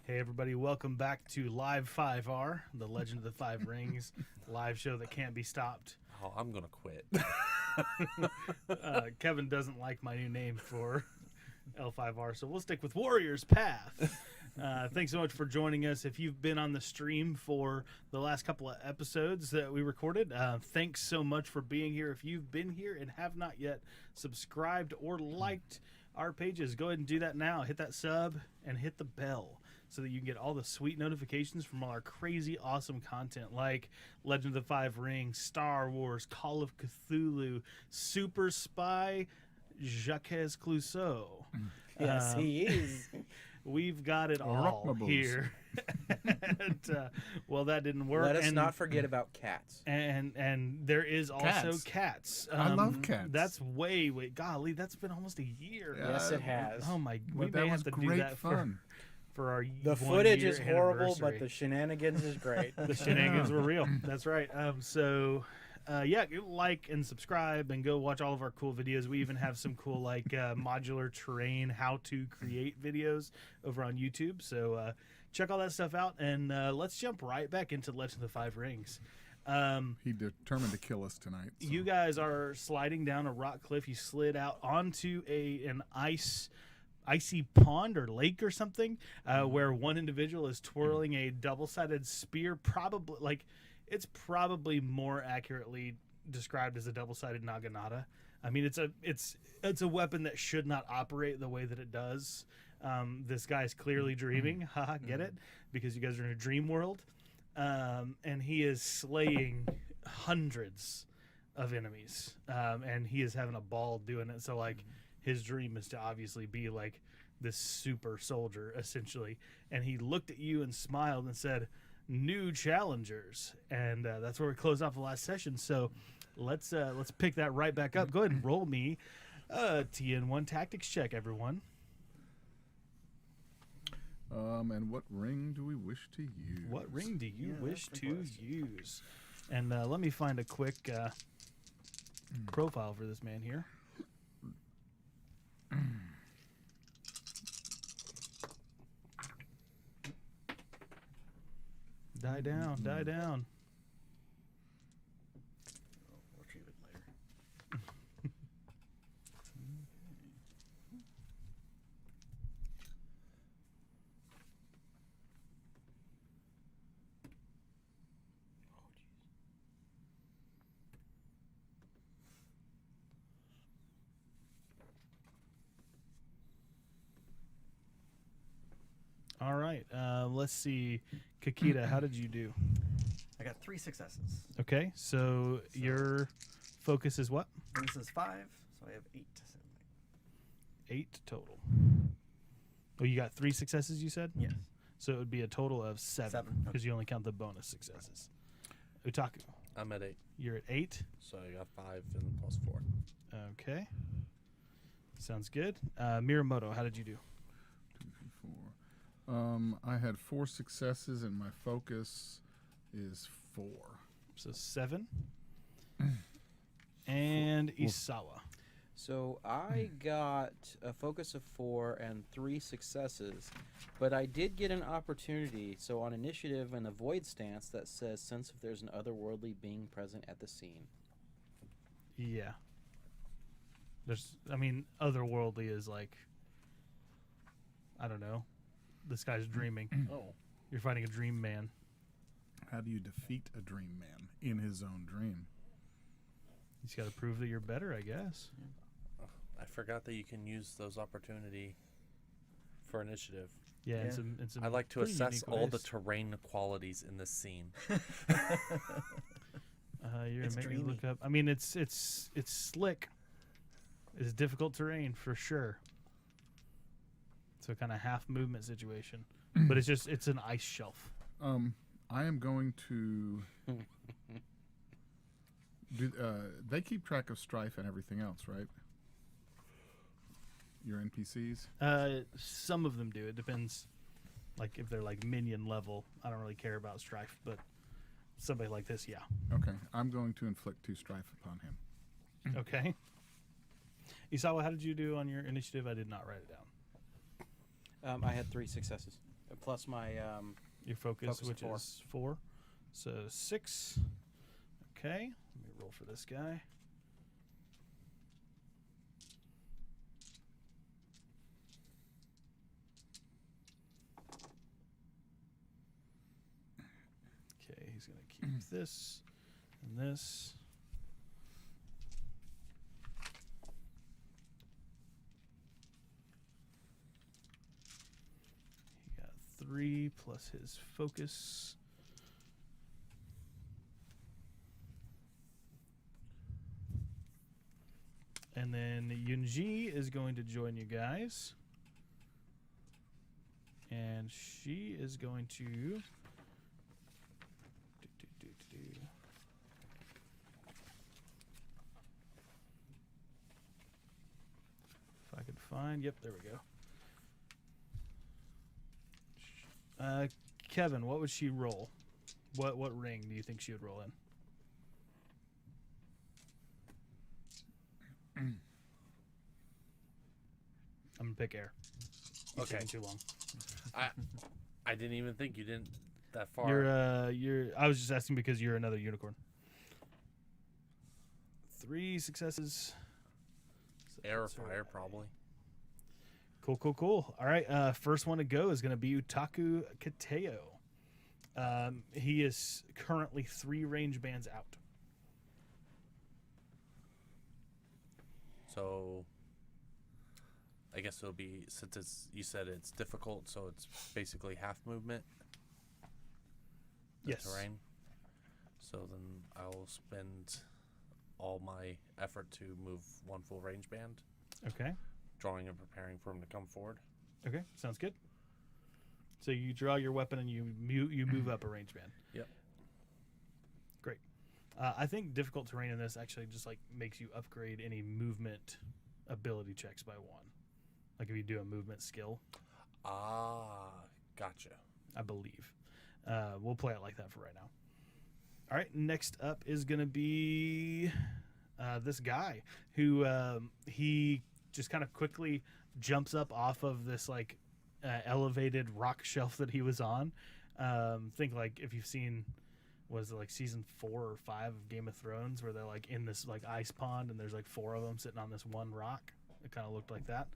Hey everybody, welcome back to Live 5R, the Legend of the Five Rings live show that can't be stopped. Oh, I'm going to quit. Kevin doesn't like my new name for L5R, so we'll stick with Warrior's Path. Thanks so much for joining us. If you've been on the stream for the last couple of episodes that we recorded, thanks so much for being here. If you've been here and have not yet subscribed or liked our pages, go ahead and do that now. Hit that sub and hit the bell so that you can get all the sweet notifications from all our crazy awesome content like Legend of the Five Rings, Star Wars, Call of Cthulhu, Super Spy, Jacques Clouseau. Yes, he is. We've got it all here. And, well, that didn't work. Let us not forget about cats. And there is also cats. I love cats. That's way, golly, that's been almost a year. Yes, it has. Oh my, we But may that have was to do great that fun. for our The footage is 1 year horrible, but anniversary. the shenanigans is great. The shenanigans were real. That's right. Yeah, like and subscribe and go watch all of our cool videos. We even have some cool modular terrain, how to create videos over on YouTube. So check all that stuff out, and let's jump right back into Legend of the Five Rings. He determined to kill us tonight. So. You guys are sliding down a rock cliff. You slid out onto an icy pond or lake or something, where one individual is twirling a double-sided spear. It's probably more accurately described as a double-sided naginata. I mean, it's a weapon that should not operate the way that it does. This guy's clearly dreaming. Haha, get it? Because you guys are in a dream world. And he is slaying hundreds of enemies. And he is having a ball doing it. So, his dream is to obviously be this super soldier, essentially. And he looked at you and smiled and said, "New challengers," and that's where we closed off the last session. So let's pick that right back up. Go ahead and roll me a TN1 tactics check, everyone. And what ring do we wish to use? What ring do you wish to use? And let me find a quick profile for this man here. Die down, die down. We'll retrieve it later. All right, let's see. Kakita, how did you do? I got 3 successes. Okay, so your focus is what? This is 5, so I have 8. 8 total. Oh, you got 3 successes, you said? Yes. So it would be a total of 7 7, because you only count the bonus successes. Utaku, I'm at 8, you're at 8. so I got 5 and plus 4. Okay. Sounds good. Miramoto, how did you do? 2, 3, 4. I had 4 successes, and my focus is 4. So 7. And Isawa. So I got a focus of 4 and 3 successes, but I did get an opportunity. So on initiative, an avoid stance that says sense if there's an otherworldly being present at the scene. Yeah. Otherworldly is I don't know. This guy's dreaming. Oh. You're fighting a dream man. How do you defeat a dream man in his own dream? He's got to prove that you're better, I guess. I forgot that you can use those opportunity for initiative. Yeah, Yeah. in some I like to pretty assess unique all the ways. terrain qualities in this scene. You're It's gonna make me dreamy. look up. I mean, it's slick. It's difficult terrain for sure. So kind of half movement situation, but it's an ice shelf. I am going to do. They keep track of strife and everything else, right? Your NPCs. Some of them do. It depends. If they're minion level, I don't really care about strife, but somebody like this, yeah. Okay, I'm going to inflict 2 strife upon him. Okay. Isawa, how did you do on your initiative? I did not write it down. I had 3 successes. Plus my Your focus, Focus which of 4. is 4. So 6. Okay. Let me roll for this guy. Okay, he's going to keep this and this. He got 3 plus his focus. And then Yunji is going to join you guys. And she is going to... If I could find... Yep, there we go. Kevin, what would she roll? What ring do you think she would roll in? I'm gonna pick air. You're Okay. taking too long. I didn't even think you didn't that far. You're. I was just asking because you're another unicorn. 3 successes. So Air or that's fire, alright. probably. Cool. All right. First one to go is gonna be Utaku Kateo. He is currently 3 range bands out. So I guess it'll be, since it's, you said it's difficult, so it's basically half movement. The Yes. terrain. So then I'll spend all my effort to move 1 full range band, Okay. drawing and preparing for him to come forward. Okay. Sounds good. So you draw your weapon and you move up a range band. Yep. Great. I think difficult terrain in this actually just like makes you upgrade any movement ability checks by 1. Like if you do a movement skill, Ah, gotcha. I believe. We'll play it like that for right now. All right. Next up is going to be this guy who he just kind of quickly jumps up off of this like elevated rock shelf that he was on. Think like if you've seen, was it like season 4 or 5 of Game of Thrones where they're like in this like ice pond and there's like 4 of them sitting on this one rock. It kind of looked like that.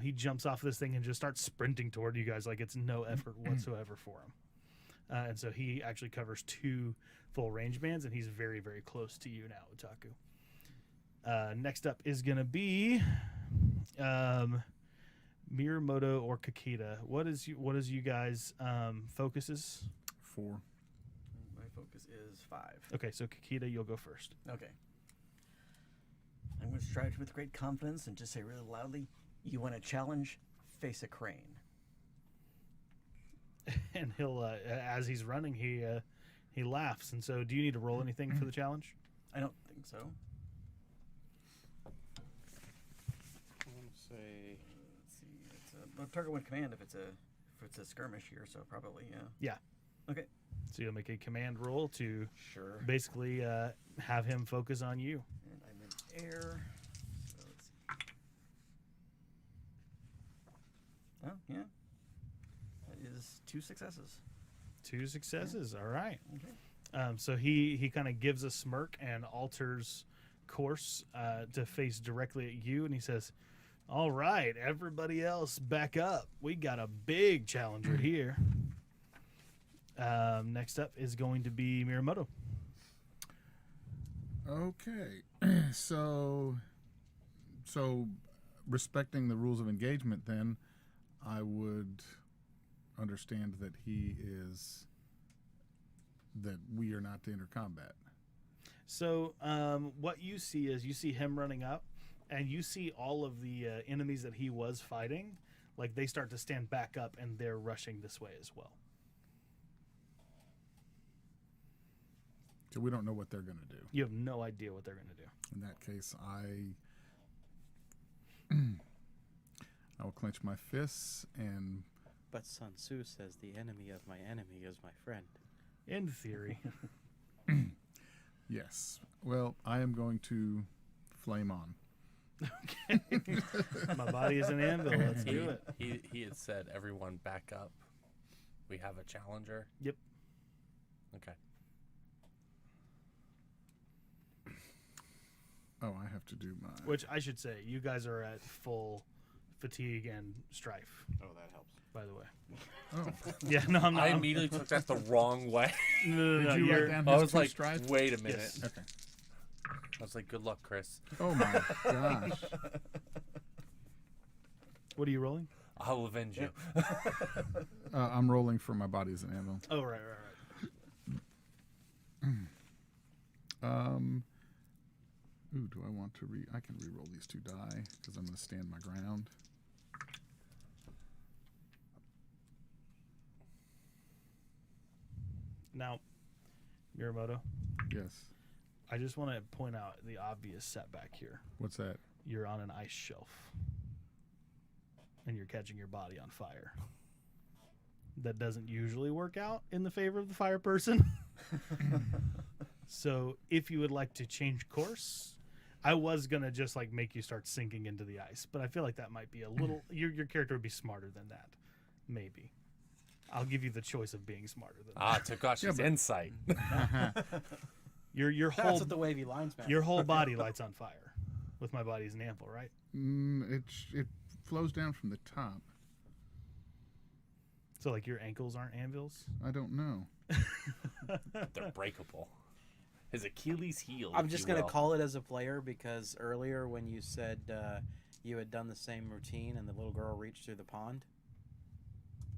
He jumps off this thing and just starts sprinting toward you guys like it's no effort whatsoever for him. And so he actually covers 2 full range bands, and he's very, very close to you now, Utaku. Next up is going to be Miyamoto or Kakita. What is you guys focuses? 4. My focus is 5. Okay, so Kakita, you'll go first. Okay. I'm going to strive with great confidence and just say really loudly, you want a challenge? Face a crane. And he'll, as he's running, he laughs. And so, do you need to roll anything for the challenge? I don't think so. I want to say Let's see. It's a target one command if it's a skirmish here, so probably, yeah. Yeah. Okay. So you'll make a command roll to Sure. basically have him focus on you. And I'm in air. So let's see. Oh, yeah. That is 2 successes. 2 successes. All right. Okay. So he kind of gives a smirk and alters course to face directly at you, and he says, "All right, everybody else, back up. We got a big challenger here." Next up is going to be Miyamoto. Okay. So respecting the rules of engagement, then I would understand that that we are not to enter combat. So what you see is you see him running up, and you see all of the enemies that he was fighting, like they start to stand back up, and they're rushing this way as well. So we don't know what they're going to do. You have no idea what they're going to do. In that case, I will clench my fists and But Sun Tzu says the enemy of my enemy is my friend. In theory. yes. Well, I am going to flame on. My body is an anvil. Let's do it. He had said everyone back up. We have a challenger. Yep. Okay. Oh, I have to do my. Which I should say, you guys are at full fatigue and strife, Oh, that helps. by the way. Oh, Yeah, no, I'm not. I immediately took that the wrong way. No, did you you're- write down I his was two like, strife? wait a minute. Yes. Okay. I was like, good luck, Chris. Oh my gosh. What are you rolling? I'll avenge you. I'm rolling for my body as an anvil. Oh, right. Ooh, do I want to I can re-roll these 2 die because I'm going to stand my ground. Now, Miramoto, Yes. I just want to point out the obvious setback here. What's that? You're on an ice shelf, and you're catching your body on fire. That doesn't usually work out in the favor of the fire person. So if you would like to change course, I was going to just like make you start sinking into the ice, but I feel like that might be a little, your character would be smarter than that. Maybe. I'll give you the choice of being smarter than that. Takashi's insight. Your That's whole what the wavy lines meant. your whole body lights on fire with my body as an anvil, right? It flows down from the top. So like your ankles aren't anvils? I don't know. They're breakable. His Achilles heel. I'm if just you gonna will. call it as a player because earlier when you said you had done the same routine and the little girl reached through the pond,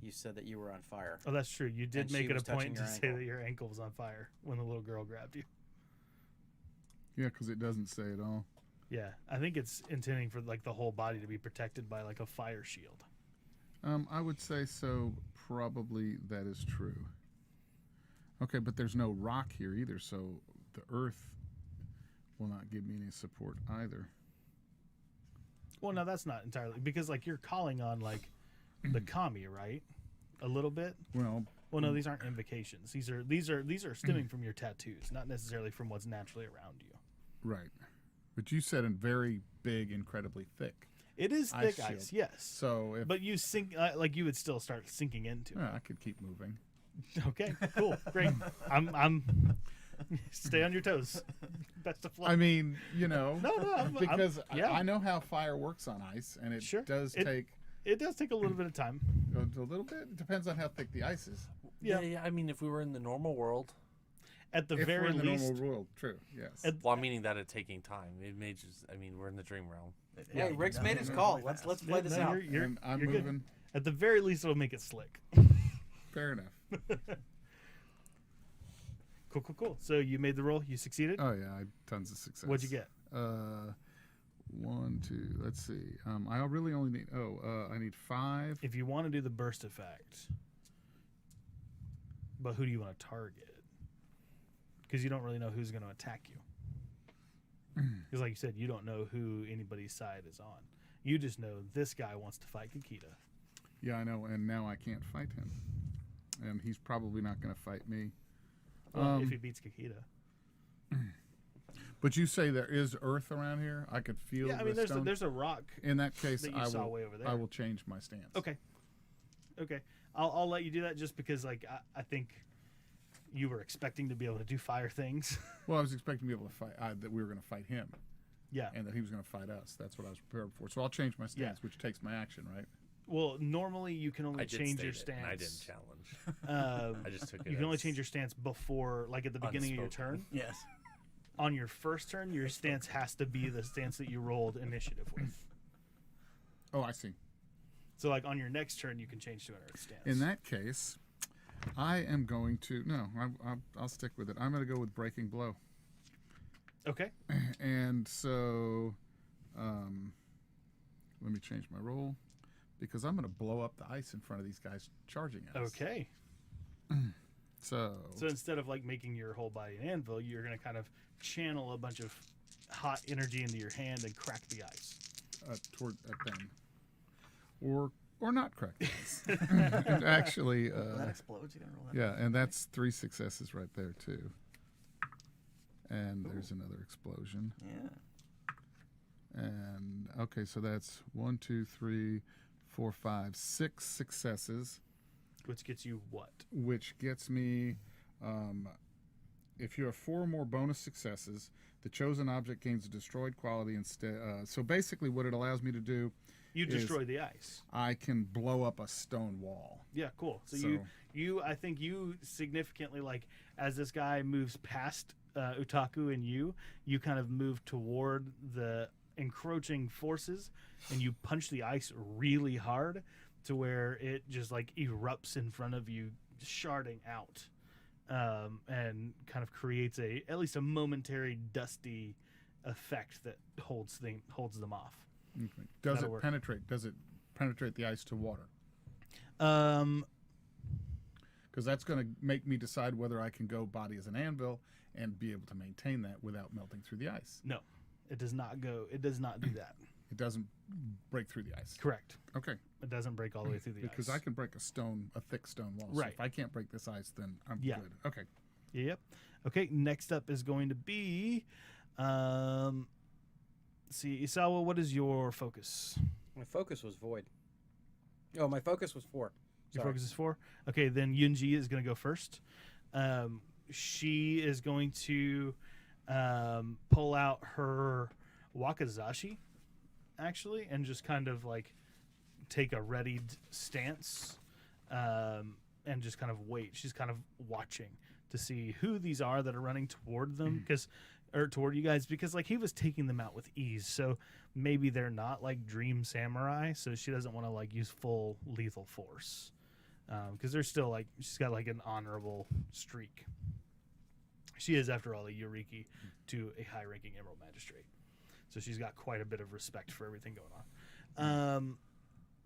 you said that you were on fire. Oh, that's true. You did And make she it was a point touching to your say ankle. that your ankle was on fire when the little girl grabbed you. Yeah, because it doesn't say at all. Yeah, I think it's intending for like the whole body to be protected by like a fire shield. I would say so. Probably that is true. Okay, but there's no rock here either, so the earth will not give me any support either. Well, no, that's not entirely because like you're calling on like the kami, right? A little bit. Well, Well, no, these aren't invocations. These are stemming from your tattoos, not necessarily from what's naturally around you. right. But you said in very big, incredibly thick. It is Ice thick shield. ice, yes. So if But you sink like you would still start sinking into. I could keep moving. it. Okay, cool, great. I'm stay on your toes. Best of luck. I mean, no, I'm- because yeah. I know how fire works on ice, and it Sure. does It- take It does take a little bit of time. a little bit. It depends on how thick the ice is. Yeah. Yeah. I mean, if we were in the normal world, At the If very we're in the least, normal world, true, yes. At- well, I'm meaning that it taking time. It may just. I mean, we're in the dream realm. Yeah, Hey, Rick's made his no, call. really Let's fast. play this no, out. you're and I'm good. moving. At the very least, it'll make it slick. Fair enough. Cool. So you made the roll. You succeeded. Oh yeah, tons of success. What'd you get? 1, 2. Let's see. I really only need. I need 5. If you want to do the burst effect, but who do you want to target? Because you don't really know who's going to attack you. Because, like you said, you don't know who anybody's side is on. You just know this guy wants to fight Kikita. Yeah, I know, and now I can't fight him, and he's probably not going to fight me. Well, if he beats Kikita. But you say there is earth around here. I could feel. Yeah, I mean, the stone. there's a rock. In that case, that you I saw will. way over there. I will change my stance. Okay. I'll let you do that just because, like, I think you were expecting to be able to do fire things. Well, I was expecting to be able to fight. That we were going to fight him, Yeah. and that he was going to fight us. That's what I was prepared for. So I'll change my stance, which takes my action, right? Well, normally you can only I did change your state it, stance. and I didn't challenge. I just took it. You can only as change your stance before, like at the beginning of your unspoken. turn. Yes. On your first turn, your stance has to be the stance that you rolled initiative with. Oh, I see. So, like on your next turn, you can change to an earth stance. In that case, I am going to I'll stick with it. I'm going to go with breaking blow, Okay. and so let me change my roll because I'm going to blow up the ice in front of these guys charging at us. Okay. So instead of like making your whole body an anvil, you're going to kind of channel a bunch of hot energy into your hand and crack the ice. toward a thing, or not crack the ice. And actually, That explodes. You gotta roll that. yeah, and that's 3 successes right there too. And there's another explosion. Yeah. And okay, so that's 1, 2, 3, 4, 5, 6 successes. Which gets you what? which gets me. If you have 4 or more bonus successes, the chosen object gains a destroyed quality instead. So basically, what it allows me to do, You is destroy the ice. I can blow up a stone wall. Yeah, cool. So, So- I think you significantly, like, as this guy moves past Utaku and you kind of move toward the encroaching forces, and you punch the ice really hard to where it just like erupts in front of you, sharding out, and kind of creates at least a momentary dusty effect that holds them off. Okay. Does That'll it work. penetrate? Does it penetrate the ice to water? Because that's going to make me decide whether I can go body as an anvil and be able to maintain that without melting through the ice. No, it does not go. It does not do that. It doesn't break through the ice. Correct. Okay. It doesn't break all the way through the Because ice. I can break a thick stone wall. Right. So if I can't break this ice, then I'm Yeah. good. Okay. Yep. Okay. Next up is going to be, see, Isawa. What is your focus? My focus was void. Oh, my focus was 4. Your Sorry. focus is 4. Okay, then Yunji is going to go first. She is going to pull out her wakizashi, actually, and just kind of like take a readied stance, and just kind of wait. She's kind of watching to see who these are that are running toward them, or toward you guys, because like he was taking them out with ease. So maybe they're not like dream samurai. So she doesn't want to like use full lethal force, because they're still like, she's got like an honorable streak. She is, after all, a Yuriki to a high-ranking Emerald Magistrate. So she's got quite a bit of respect for everything going on.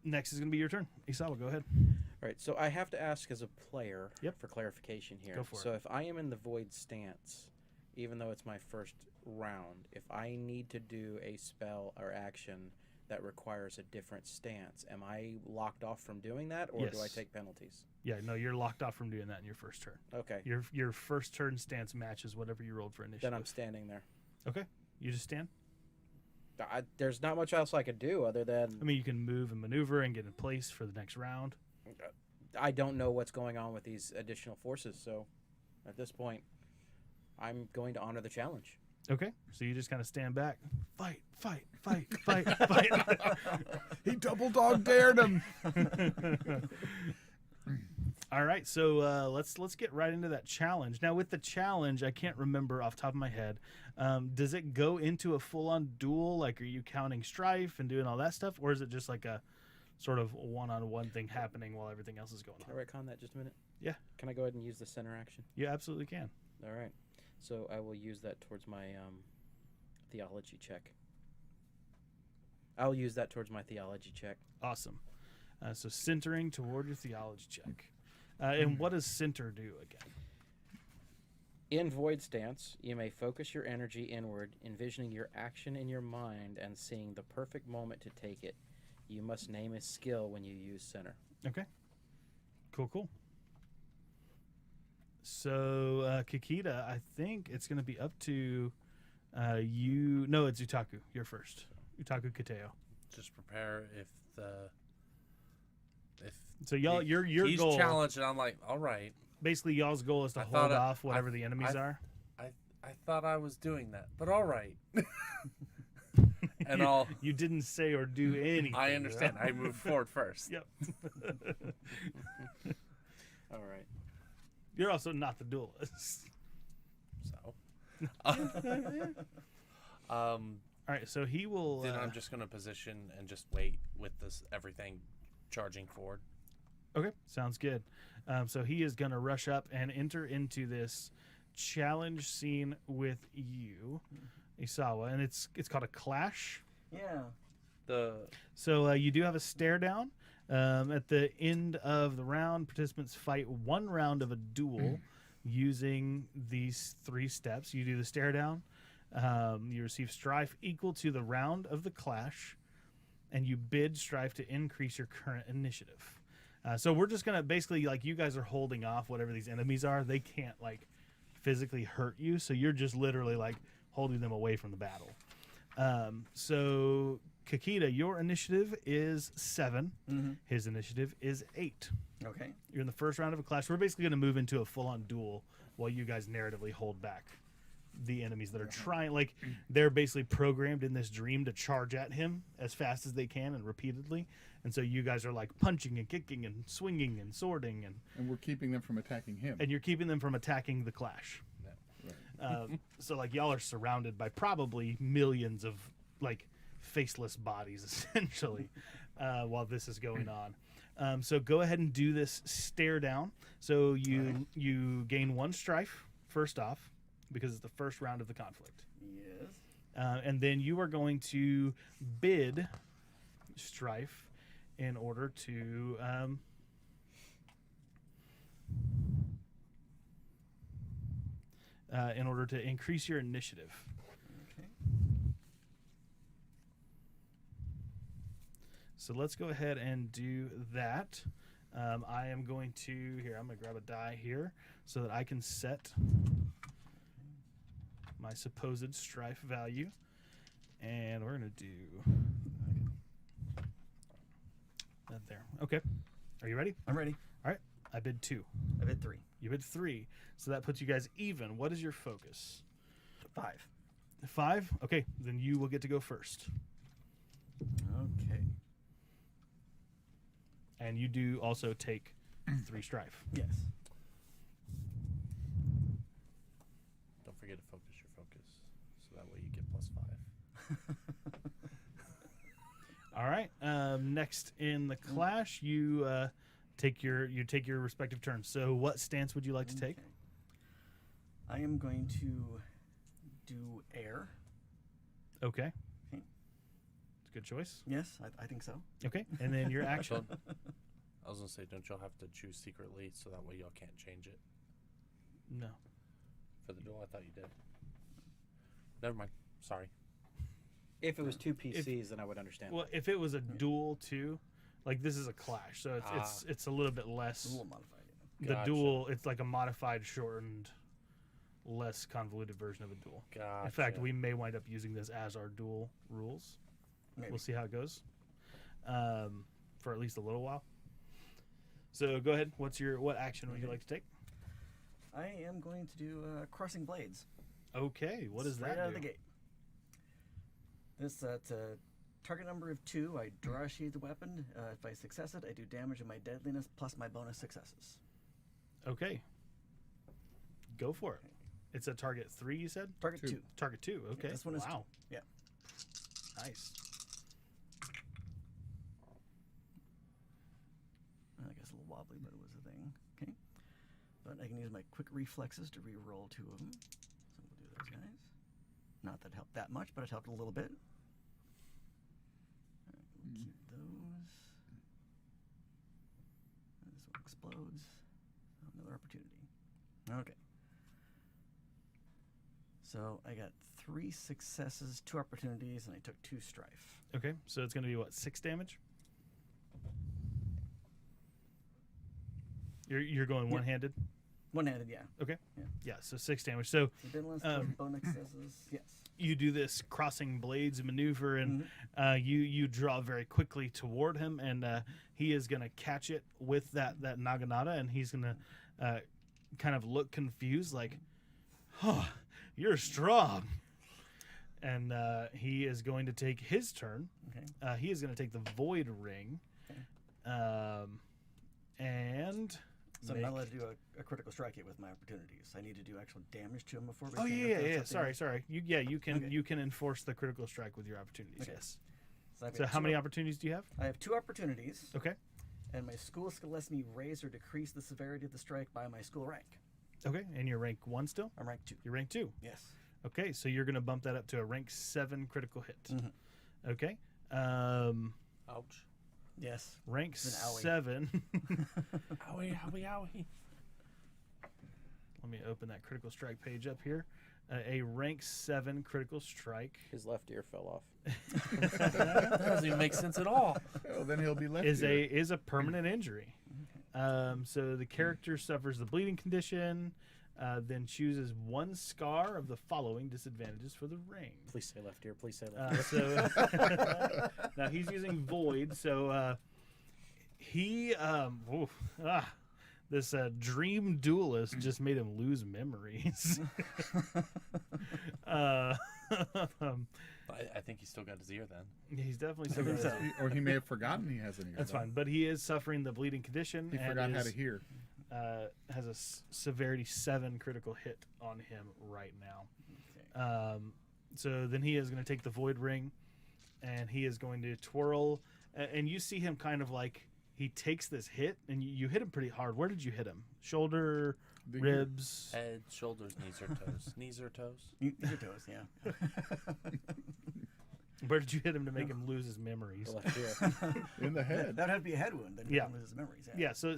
Next is going to be your turn. Isawa, go ahead. All right, so I have to ask as a player Yep. for clarification here. Go for so it. if I am in the void stance, even though it's my first round, if I need to do a spell or action that requires a different stance, am I locked off from doing that, or do I Yes. take penalties? Yeah, no, you're locked off from doing that in your first turn. Okay, Your first turn stance matches whatever you rolled for initiative. then I'm standing there. Okay, you just stand. There's not much else I could do other than I mean, you can move and maneuver and get in place for the next round. I don't know what's going on with these additional forces, so at this point, I'm going to honor the challenge. Okay, so you just kind of stand back. Fight, fight, fight, fight, fight. He double dog dared him. All right, so let's get right into that challenge. Now, with the challenge, I can't remember off the top of my head. Does it go into a full-on duel? Like, are you counting strife and doing all that stuff, or is it just like a sort of one-on-one thing happening while everything else is going Can on? I retcon that just a minute? Yeah. Can I go ahead and use the center action? You absolutely can. All right. So I will use that towards my theology check. I'll use that towards my theology check. Awesome. So centering toward your theology check. And what does center do again? In void stance, you may focus your energy inward, envisioning your action in your mind and seeing the perfect moment to take it. You must name a skill when you use center. Okay. Cool. So, Kikita, I think it's going to be up to you. No, it's Utaku. You're first. Utaku Kateo. Just prepare if So y'all, your he's goal, challenged, and I'm like, all right. basically y'all's goal is to I hold thought off whatever the enemies are. I thought I was doing that, but all right. And You didn't say or do anything. I understand. I moved forward first. Yep. All right. You're also not the duelist. So, All right, so he will. then I'm just gonna position and just wait with this everything charging forward. Okay, sounds good. So he is going to rush up and enter into this challenge scene with you, Isawa, and it's called a clash. Yeah. So you do have a stare down. At the end of the round, participants fight one round of a duel using these 3 steps. You do the stare down. You receive strife equal to the round of the clash, and you bid strife to increase your current initiative. So we're just going to basically, like, you guys are holding off whatever these enemies are. They can't, like, physically hurt you, so you're just literally, like, holding them away from the battle. So Kakita, your initiative is 7. Mm-hmm. His initiative is 8. Okay. You're in the first round of a clash. We're basically going to move into a full-on duel while you guys narratively hold back the enemies that are trying. Like, they're basically programmed in this dream to charge at him as fast as they can and repeatedly. And so you guys are like punching and kicking and swinging and swording, And we're keeping them from attacking him. and you're keeping them from attacking the clash. So like y'all are surrounded by probably millions of like faceless bodies essentially while this is going on. So go ahead and do this stare down. So you gain 1 strife first off because it's the first round of the conflict. Yes. And then you are going to bid strife in order to increase your initiative. Okay. So let's go ahead and do that. I am going to I'm going to grab a die here so that I can set my supposed strife value, and we're going to do that there. Okay. Are you ready? I'm ready. All right. I bid 2. I bid 3. You bid 3. So that puts you guys even. What is your focus? 5. 5? Okay. Then you will get to go first. Okay. And you do also take 3 strife. Yes. Don't forget to focus your focus, so that way you get +5. All right. Next in the clash, you take your respective turns. So what stance would you like to take? Okay. I am going to do air. Okay. Okay. It's a good choice. Yes, I think so. Okay. And then your action. I was gonna say, don't y'all have to choose secretly, so that way y'all can't change it No. for the duel? I thought you did. Never mind. Sorry. If it was 2 PCs, then I would understand. Well, if it was a duel too, like this is a clash, so it's a little bit A less. little modified. The Gotcha. duel, it's like a modified, shortened, less convoluted version of a duel. Gotcha. In fact, we may wind up using this as our duel rules. Maybe. We'll see how it goes for at least a little while. So go ahead. What action would you like to take? I am going to do crossing blades. Okay. What does Straight that out do? of the gate. This target number of 2. I draw a sheathed weapon. If I success it, I do damage in my deadliness plus my bonus successes. Okay. Go for it. It's a target 3, you said? Target 2. Target 2. Okay. This one is wow. 2. Yeah. Nice. I guess a little wobbly, but it was a thing. Okay. But I can use my quick reflexes to re-roll 2 of them. So we'll do those guys. Not that it helped that much, but it helped a little bit. All right, we'll keep those. And this one explodes. Another opportunity. Okay. So I got 3 successes, 2 opportunities, and I took 2 strife. Okay. So it's going to be what, 6 damage? You're going one-handed? One-handed, yeah. Okay. Yeah. Yeah, so 6 damage. So So deadliness plus bonus successes. Yes. you do this crossing blades maneuver, and you draw very quickly toward him, and he is going to catch it with that naginata, and he's going to kind of look confused, like, "Oh, you're strong." And he is going to take his turn. Okay. He is going to take the void ring, and So I'm not allowed to do a critical strike yet with my opportunities. I need to do actual damage to him before we Oh can yeah. up something. Sorry. You can Okay. you can enforce the critical strike with your opportunities. Okay. Yes. I've So got how 2 many opportunities do you have? I have 2 opportunities, Okay. and my school skill lets me raise or decrease the severity of the strike by my school rank. Okay. And you're rank 1 still? I'm rank 2. You're rank 2. Yes. Okay. So you're gonna bump that up to a rank 7 critical hit. Mhm. Okay. Ouch. Yes. Rank It's an owie. 7. Owie, owie, owie. Let me open that critical strike page up here. A rank 7 critical strike His left ear fell off. That doesn't even make sense at all. Oh, then he'll be left. is a permanent injury. So the character suffers the bleeding condition. then chooses one scar of the following disadvantages for the ring. Please say left ear. Please say left ear. So now he's using void. So this dream duelist just made him lose memories. I think he still got his ear then. He's definitely suffering. Or he may have forgotten he has an ear. That's though. fine, but he is suffering the bleeding condition. He and forgot how is, to hear. has a severity 7 critical hit on him right now. Okay. So then he is going to take the void ring, and he is going to twirl. And you see him kind of like he takes this hit, and you hit him pretty hard. Where did you hit him? Shoulder, The ribs. Head, shoulders, knees, or toes. Knees or toes? Your toes, yeah. Where did you hit him to make him lose his memories? The left ear. In the head. That would have to be a head wound. Then Yeah. lose his memories. Yeah, so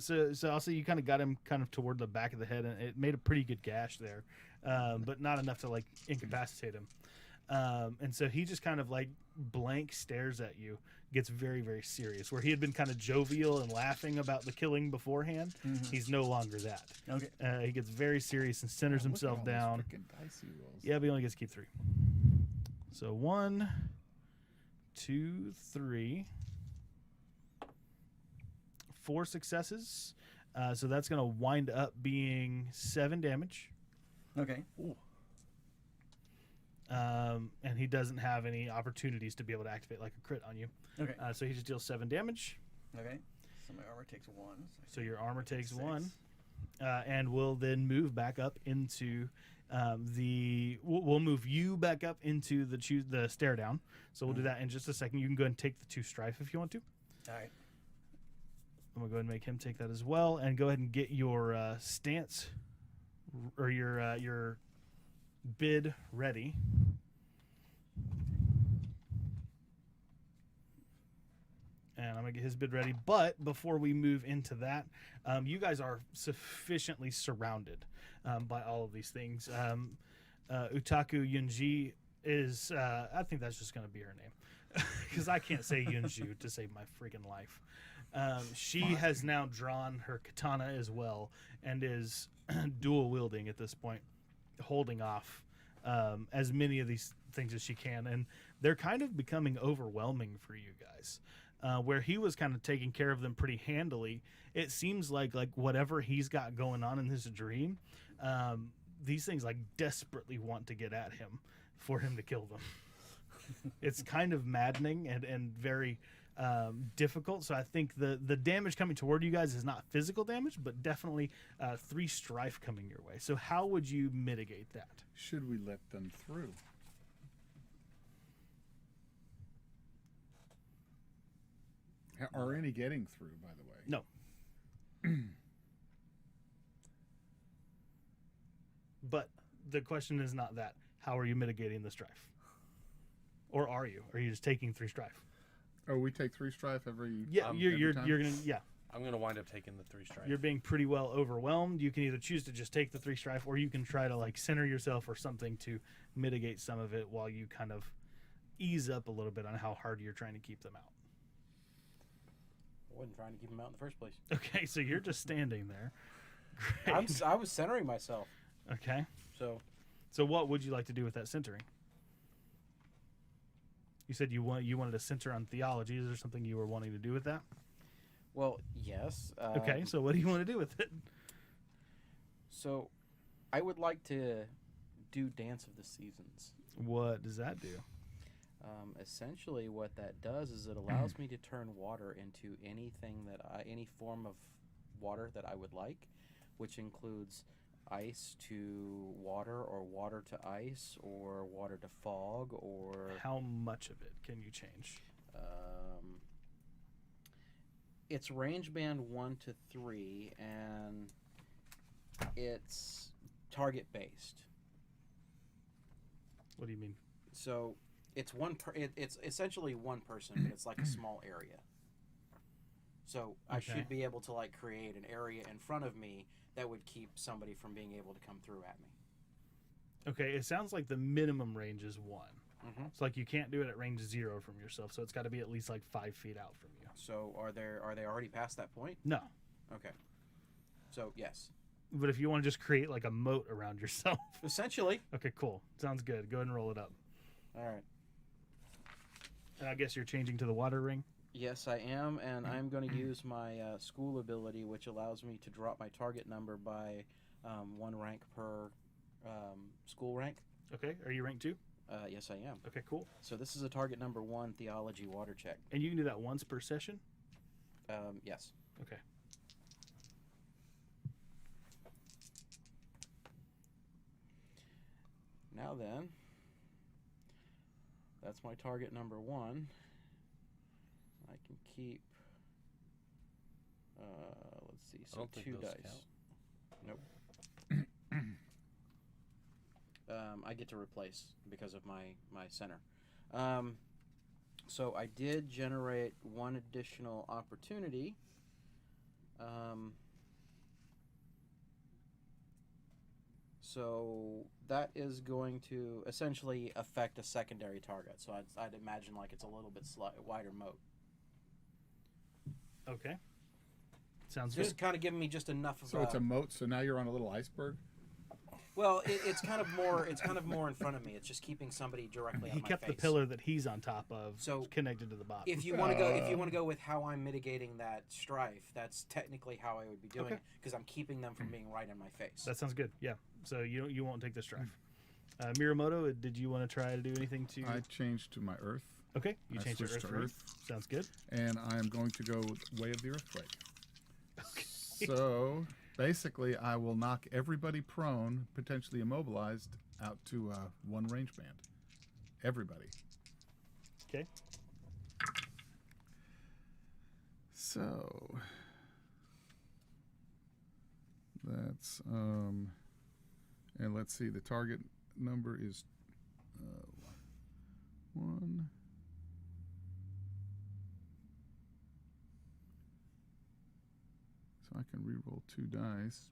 I'll say you kind of got him kind of toward the back of the head, and it made a pretty good gash there, but not enough to like incapacitate him. And so he just kind of like blank stares at you, gets very, very serious. Where he had been kind of jovial and laughing about the killing beforehand, he's no longer that. Okay. He gets very serious and centers Oh, look at himself all those down. frickin' dice he rolls. Yeah, but he only gets to keep 3. So 1, 2, 3, 4 successes. So that's going to wind up being 7 damage. Okay. And he doesn't have any opportunities to be able to activate like a crit on you. Okay. So he just deals 7 damage. Okay. So my armor takes 1. So your armor takes 6. 1. And we'll then move back up into we'll move you back up into the stare down. So we'll do that in just a second. You can go ahead and take the 2 strife if you want to. All right. I'm gonna go ahead and make him take that as well, and go ahead and get your stance or your bid ready. And I'm gonna get his bid ready. But before we move into that, you guys are sufficiently surrounded by all of these things. Utaku Yunji is, I think that's just gonna be her name, because I can't say Yunju to save my freaking life. She has now drawn her katana as well and is dual wielding at this point, holding off as many of these things as she can, and they're kind of becoming overwhelming for you guys. Where he was kind of taking care of them pretty handily, it seems like whatever he's got going on in his dream, these things like desperately want to get at him for him to kill them. It's kind of maddening and very difficult. So I think the damage coming toward you guys is not physical damage, but definitely 3 strife coming your way. So how would you mitigate that? Should we let them through? Are any getting through, by the way? No. But the question is not that. How are you mitigating the strife? Or are you? Are you just taking 3 strife? Oh, we take 3 strife every. Yeah, you're time? gonna I'm going to wind up taking the 3 strike. You're being pretty well overwhelmed. You can either choose to just take the 3 strife, or you can try to like center yourself or something to mitigate some of it while you kind of ease up a little bit on how hard you're trying to keep them out. I wasn't trying to keep him out in the first place. Okay, so you're just standing there. Great. I was centering myself. Okay. So what would you like to do with that centering? You said you wanted to center on theology. Is there something you were wanting to do with that? well, yes. Okay, so what do you want to do with it? So, I would like to do Dance of the Seasons. What does that do? Essentially, what that does is it allows me to turn water into anything any form of water that I would like, which includes ice to water, or water to ice, or water to fog, or How much of it can you change? it's range band 1 to 3, and it's target based. What do you mean? So it's it's essentially one person, but it's like a small area. So I Okay. should be able to like create an area in front of me that would keep somebody from being able to come through at me. Okay, it sounds like the minimum range is 1. Mm-hmm. It's like you can't do it at range 0 from yourself, so it's got to be at least like 5 feet out from you. So are they already past that point? No. Okay. So yes. But if you want to just create like a moat around yourself. Essentially. Okay, cool. Sounds good. Go ahead and roll it up. All right. And I guess you're changing to the water ring. Yes, I am, and I'm going to use my school ability, which allows me to drop my target number by 1 rank per school rank. Okay. Are you rank 2? Yes, I am. Okay, cool. So this is a target number 1 theology water check. And you can do that once per session? Yes. Okay. Now then, that's my target number 1. I can keep, let's see, I so don't think 2 those dice. count. Nope. I get to replace because of my center. So I did generate 1 additional opportunity. So that is going to essentially affect a secondary target. So I'd imagine like it's a little bit wider moat. Okay. Sounds Just good. kind of giving me just enough of So it's a moat. So now you're on a little iceberg. well, it's kind of more in front of me. It's just keeping somebody directly on He my kept face. the pillar that he's on top of So, connected to the bottom. If you want to go with how I'm mitigating that strife, that's technically how I would be doing Okay. it because I'm keeping them from being right in my face. That sounds good. Yeah. So you won't take the strife. Miramoto, did you want to try to do anything to? I changed to my earth, Okay, you I changed to switched Earth to Ring. Earth. Sounds good. and I am going to go with Way of the Earthquake. So basically, I will knock everybody prone, potentially immobilized, out to 1 range band. Everybody. Okay. So that's and let's see. The target number is 1. So I can re-roll 2 dice.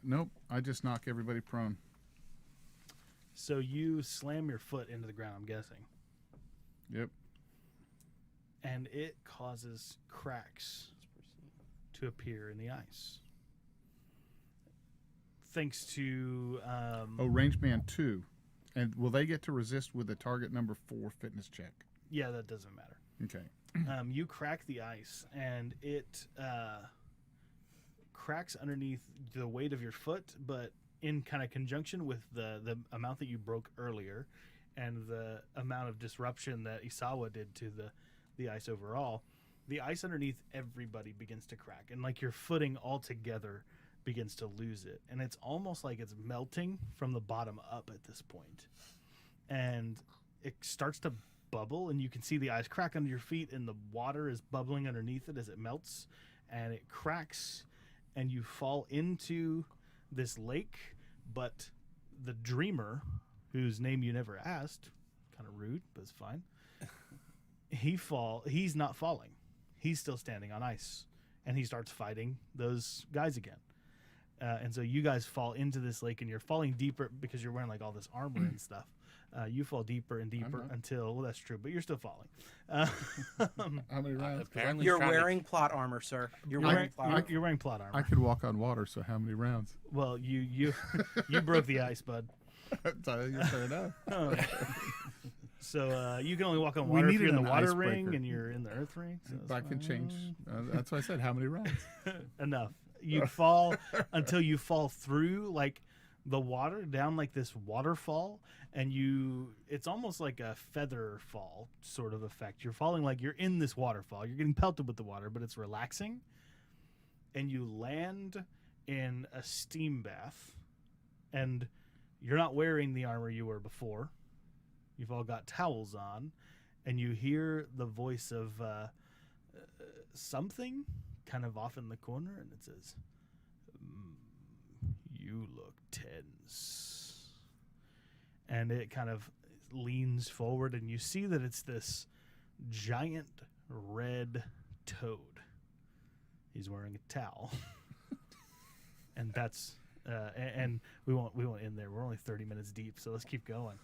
Nope. I just knock everybody prone. So you slam your foot into the ground, I'm guessing, Yep. and it causes cracks to appear in the ice. Thanks to Oh, range band 2. And will they get to resist with a target number 4 fitness check? yeah, that doesn't matter. Okay. You crack the ice, and it cracks underneath the weight of your foot, but in kind of conjunction with the amount that you broke earlier and the amount of disruption that Isawa did to the ice overall, the ice underneath everybody begins to crack, and like your footing altogether begins to lose it, and it's almost like it's melting from the bottom up at this point, and it starts to bubble, and you can see the ice crack under your feet, and the water is bubbling underneath it as it melts, and it cracks, and you fall into this lake. But the dreamer, whose name you never asked, kind of rude, but it's fine, he's not falling. He's still standing on ice, and he starts fighting those guys again. And so you guys fall into this lake, and you're falling deeper because you're wearing like all this armor and stuff. You fall deeper and deeper not. until, well, that's true, but you're still falling. How many rounds? 'Cause Apparently, You're trying to- wearing plot armor, sir. You're You're wearing wearing, plot you're, armor. you're wearing plot armor. I could walk on water, so how many rounds? Well, you broke the ice, bud. Fair enough. So you can only walk on We water if needed you're in the an water icebreaker. ring and you're in the earth ring. So But I that's can change. That's why I said how many rounds. enough. You fall until you fall through like the water down like this waterfall, and it's almost like a feather fall sort of effect. You're falling like you're in this waterfall. You're getting pelted with the water, but it's relaxing, and you land in a steam bath, and you're not wearing the armor you were before. You've all got towels on, and you hear the voice of something kind of off in the corner, and it says, "You look tense." And it kind of leans forward, and you see that it's this giant red toad. He's wearing a towel. And that's and we won't end there. We're only 30 minutes deep, so let's keep going.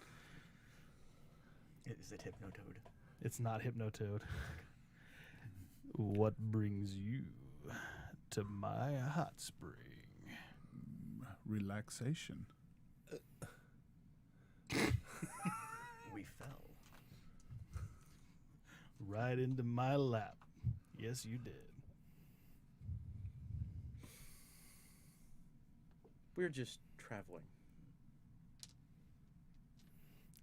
Is it Hypnotoad? It's not Hypnotoad. What brings you to my hot spring? Relaxation. We fell. Right into my lap. Yes, you did. We're just traveling.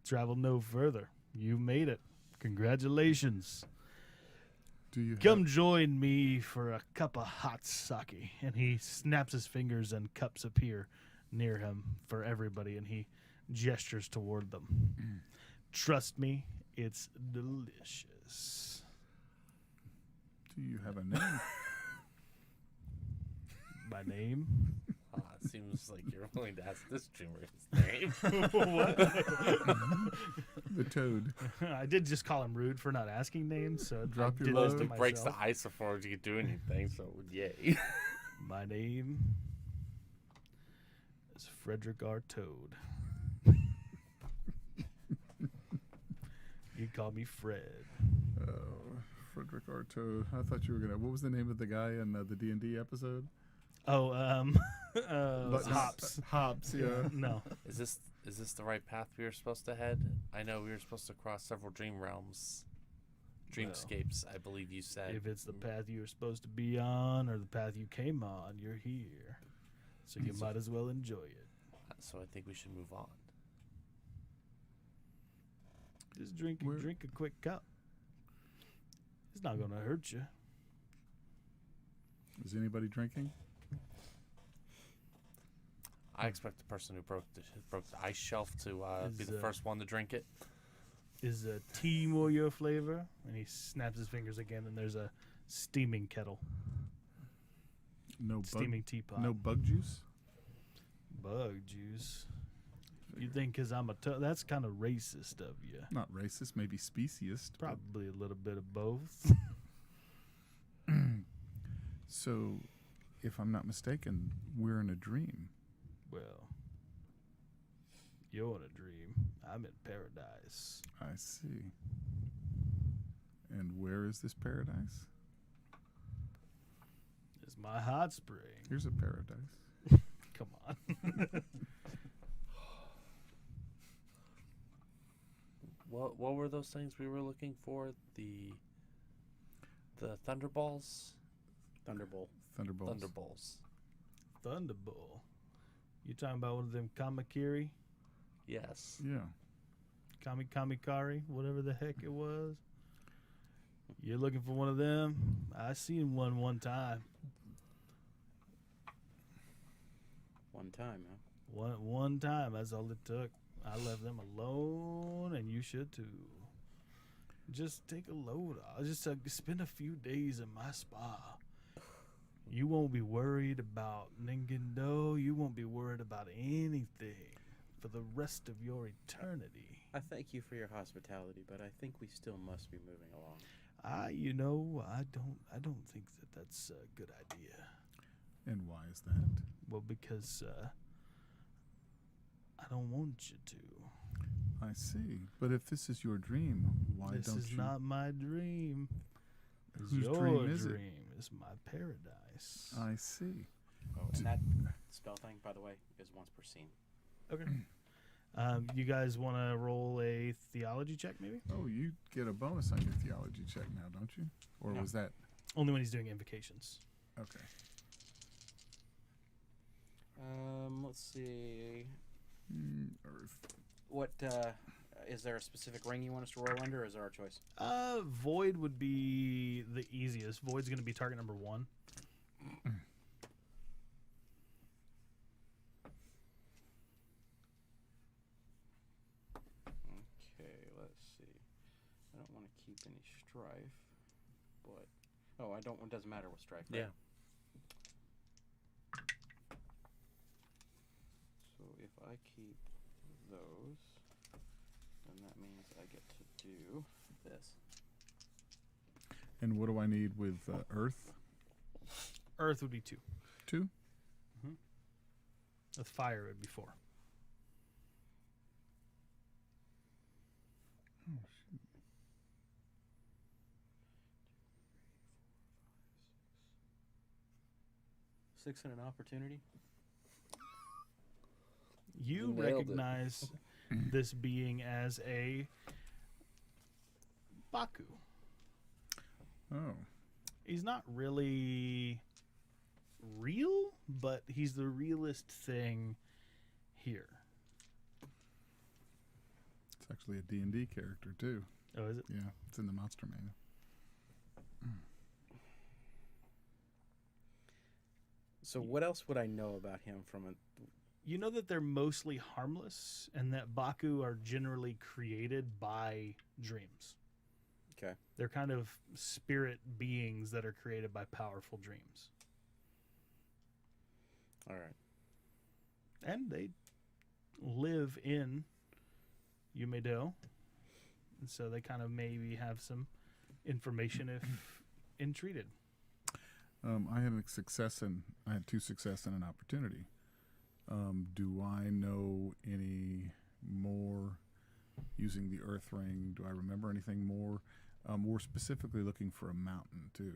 Travel no further. You made it. Congratulations. Do you Come join me for a cup of hot sake. And he snaps his fingers and cups appear near him for everybody, and he gestures toward them. Trust me, it's delicious. Do you have a name? My name? It seems like you're willing to ask this dreamer his name. The toad. I did just call him rude for not asking names, so Drop I your did load. this to It breaks the myself. ice before you could do anything, so yay. My name is Frederick R. Toad. You call me Fred. Oh, Frederick R. Toad. I thought you were gonna. What was the name of the guy in the D&D episode? Oh, But- Hops. Hops. Yeah. No. Is this the right path we were supposed to head? I know we were supposed to cross several dream realms. Dreamscapes, I believe you said. If it's the path you were supposed to be on or the path you came on, you're here. So you might as well enjoy it. So I think we should move on. Just drink Where- a quick cup. It's not going to hurt you. Is anybody drinking? I expect the person who broke the ice shelf to be Is, the first one to drink it. Is a tea more your flavor? And he snaps his fingers again, and there's a steaming kettle, No bug. steaming teapot. No bug juice. Bug juice. You think because I'm that's kind of racist of you. Not racist. Maybe speciest. but- Probably a little bit of both. So, if I'm not mistaken, we're in a dream. Well, you're in a dream. I'm in paradise. I see. And where is this paradise? It's my hot spring. Here's a paradise. Come on. What were those things we were looking for? The Thunderballs? Thunderbolt. Thunderbolts. Thunderballs. Thunderbolt. You talking about one of them kamakiri? Yes. Yeah. Kamikari? Whatever the heck it was? You're looking for one of them? I seen one time. One time, huh? One time. That's all it took. I left them alone, and you should too. Just take a load off. Just spend a few days in my spa. You won't be worried about Ningendo. You won't be worried about anything for the rest of your eternity. I thank you for your hospitality, but I think we still must be moving along. I don't think that's a good idea. And why is that? Well, because I don't want you to. I see. But if this is your dream, why This don't is you? not my dream. It's Whose your dream is it? dream. It's my paradise. I see. Oh, and that spell thing, by the way, is once per scene. Okay. You guys want to roll a theology check, maybe? Oh, you get a bonus on your theology check now, don't you? Or No. was that Only when he's doing invocations. okay? Let's see. Earth. What, is there a specific ring you want us to roll under, or is there our choice? Void would be the easiest. Void's going to be target number 1. Okay, let's see. I don't want to keep any strife, but... Oh, I don't... It doesn't matter what strife, right? Yeah. So if I keep those, then that means I get to do this. And what do I need with Earth? Earth would be 2. 2? With fire, it would be 4. Oh, ballistics and an opportunity. Nailed You it. recognize this being as a Baku. Oh. He's not really real, but he's the realest thing here. It's actually a D&D character, too. Oh, is it? Yeah, it's in the monster manual. So what else would I know about him from a? You know that they're mostly harmless and that Baku are generally created by dreams. Okay. They're kind of spirit beings that are created by powerful dreams. All right. And they live in Umedo. And so they kind of maybe have some information if entreated. I had I had 2 success and an opportunity. Do I know any more using the Earth Ring? Do I remember anything more? We're specifically looking for a mountain too.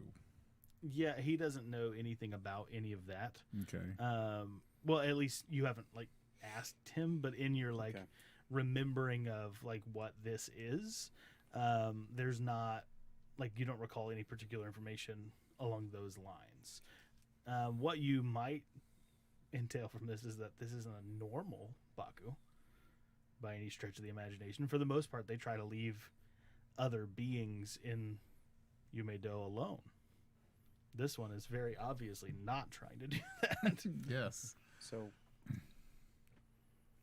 Yeah, he doesn't know anything about any of that. Okay. Well, at least you haven't like asked him, but in your like Okay. remembering of like what this is, there's not like you don't recall any particular information along those lines. What you might entail from this is that this isn't a normal Baku by any stretch of the imagination. For the most part, they try to leave other beings in Umedo alone. This one is very obviously not trying to do that. Yes. So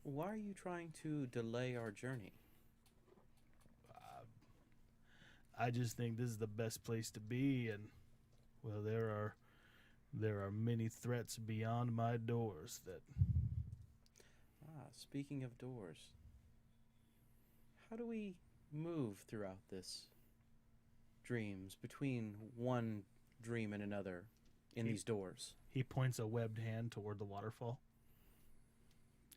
why are you trying to delay our journey? I just think this is the best place to be, and well, there are many threats beyond my doors that Speaking of doors, how do we move throughout this dreams between one dream and another in these doors? he points a webbed hand toward the waterfall.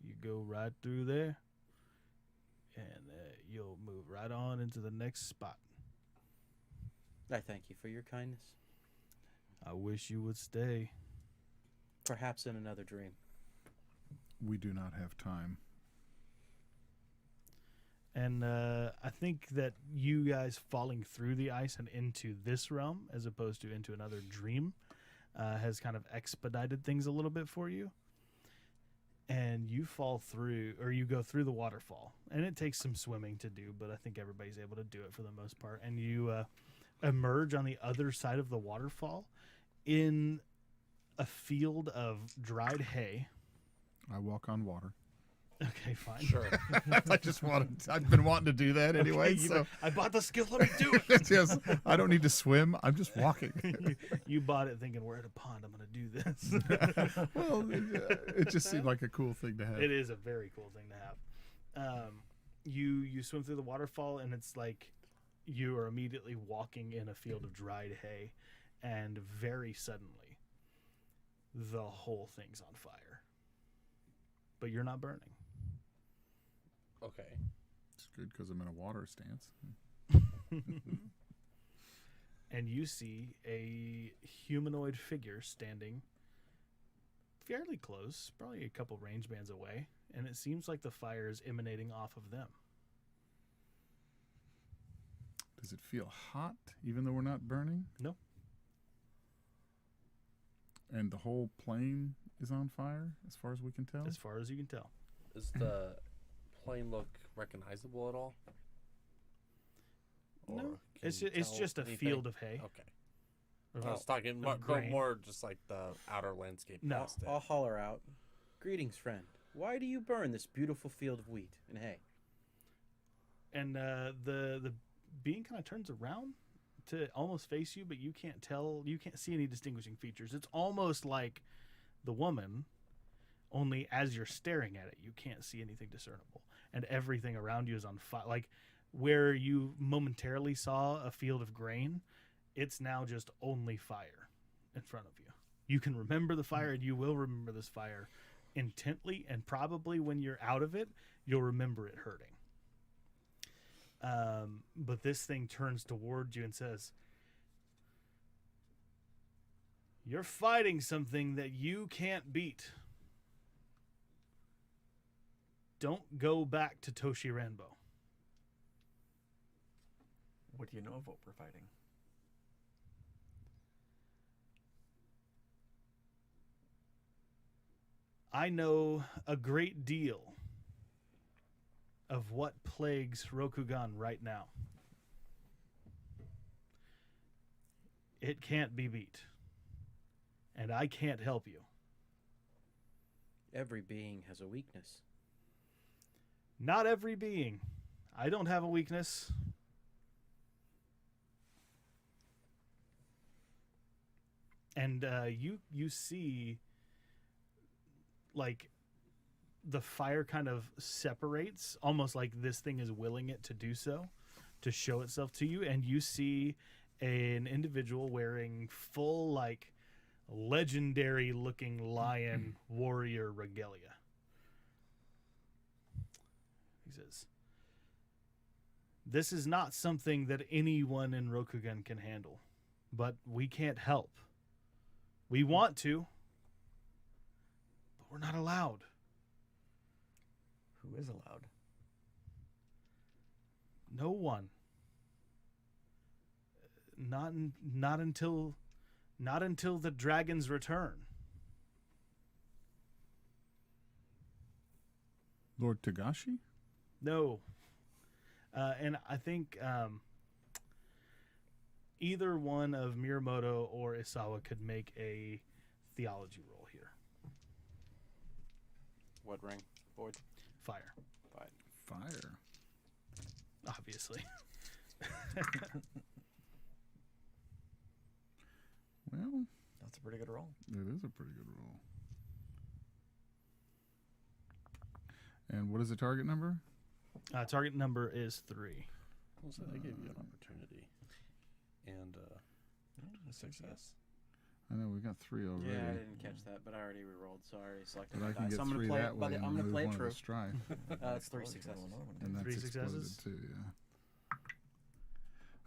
You go right through there, and you'll move right on into the next spot. I thank you for your kindness. I wish you would stay. Perhaps in another dream. We do not have time. And I think that you guys falling through the ice and into this realm, as opposed to into another dream, has kind of expedited things a little bit for you. And you fall through, or you go through the waterfall. And it takes some swimming to do, but I think everybody's able to do it for the most part. And you emerge on the other side of the waterfall in a field of dried hay. I walk on water. Okay, fine. Sure. I've been wanting to do that anyway. Okay, So I bought the skill. Let me do it. yes, I don't need to swim. I'm just walking. you bought it thinking we're at a pond. I'm going to do this. Well, it just seemed like a cool thing to have. It is a very cool thing to have. You swim through the waterfall, and it's like you are immediately walking in a field of dried hay, and very suddenly, the whole thing's on fire. But you're not burning. Okay. It's good because I'm in a water stance. And you see a humanoid figure standing fairly close, probably a couple range bands away, and it seems like the fire is emanating off of them. Does it feel hot even though we're not burning? No. And the whole plane is on fire as far as we can tell? As far as you can tell. Does the plane look recognizable at all? Or No, can it's you it's tell just a anything? field of hay. Okay. Of I was talking more, grain. more just like the outer landscape. No. past it. I'll holler out. Greetings, friend. Why do you burn this beautiful field of wheat and hay? And the being kind of turns around to almost face you, but you can't tell. You can't see any distinguishing features. It's almost like the woman, only as you're staring at it, you can't see anything discernible, and everything around you is on fire. Like where you momentarily saw a field of grain, it's now just only fire in front of you. You can remember the fire, and you will remember this fire intently, and probably when you're out of it, you'll remember it hurting. But this thing turns towards you and says, You're fighting something that you can't beat. Don't go back to Toshi Ranbo. What do you know of what we're fighting? I know a great deal of what plagues Rokugan right now. It can't be beat. And I can't help you. Every being has a weakness. Not every being. I don't have a weakness. And you see, like, the fire kind of separates, almost like this thing is willing it to do so, to show itself to you. And you see an individual wearing full, like, legendary looking lion warrior regalia. He says, "This is not something that anyone in Rokugan can handle, but we can't help. We want to, but we're not allowed." Who is allowed? No one. Not until the dragons return. Lord Tagashi? No. And I think either one of Miyamoto or Isawa could make a theology roll here. What ring? Void? Fire, Fire. obviously. Well, That's a pretty good roll. it is a pretty good roll. And what is the target number? Target number is 3. So they gave you an opportunity and a success. I know we got 3 already. Yeah, I didn't catch that, but I already re-rolled, so I already selected But I my can dice. get So I'm gonna 3 play that it, way. but and I'm gonna move play it one of the true. strife. It's 3 successes. And that's 3 exploded successes? too,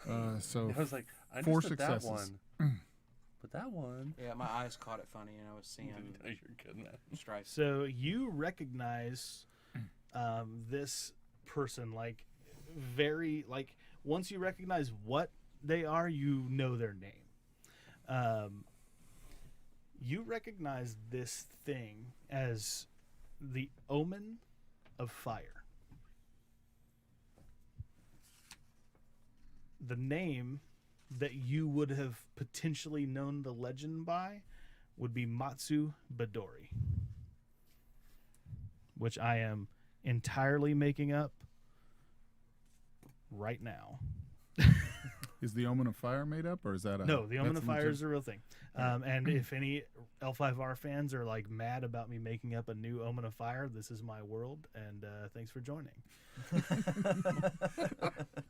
yeah. So I was like, I 4 understood that successes. one, but that one. Yeah, my eyes caught it funny, and I was seeing No, you're good, man. strife. So you recognize this person, like, very, like, once you recognize what they are, you know their name. You recognize this thing as the Omen of Fire. The name that you would have potentially known the legend by would be Matsu Badori, which I am entirely making up right now. is the Omen of Fire made up, or is that a No, the Omen that's of Fire legit- is a real thing. And if any L5R fans are, like, mad about me making up a new Omen of Fire, this is my world, and thanks for joining.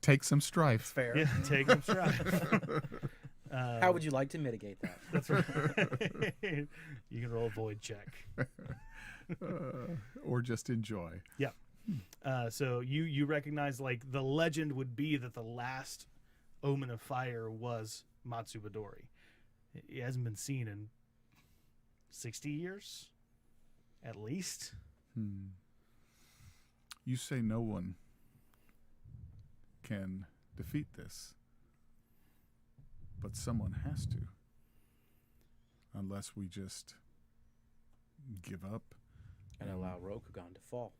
Take some strife. Fair. Yeah, take them strive. How would you like to mitigate that? That's right. You can roll a void check. Or just enjoy. So you recognize, like, the legend would be that the last Omen of Fire was Matsu Badori. It hasn't been seen in 60 years, at least. You say no one can defeat this, but someone has to. Unless we just give up. And allow Rokugan to fall.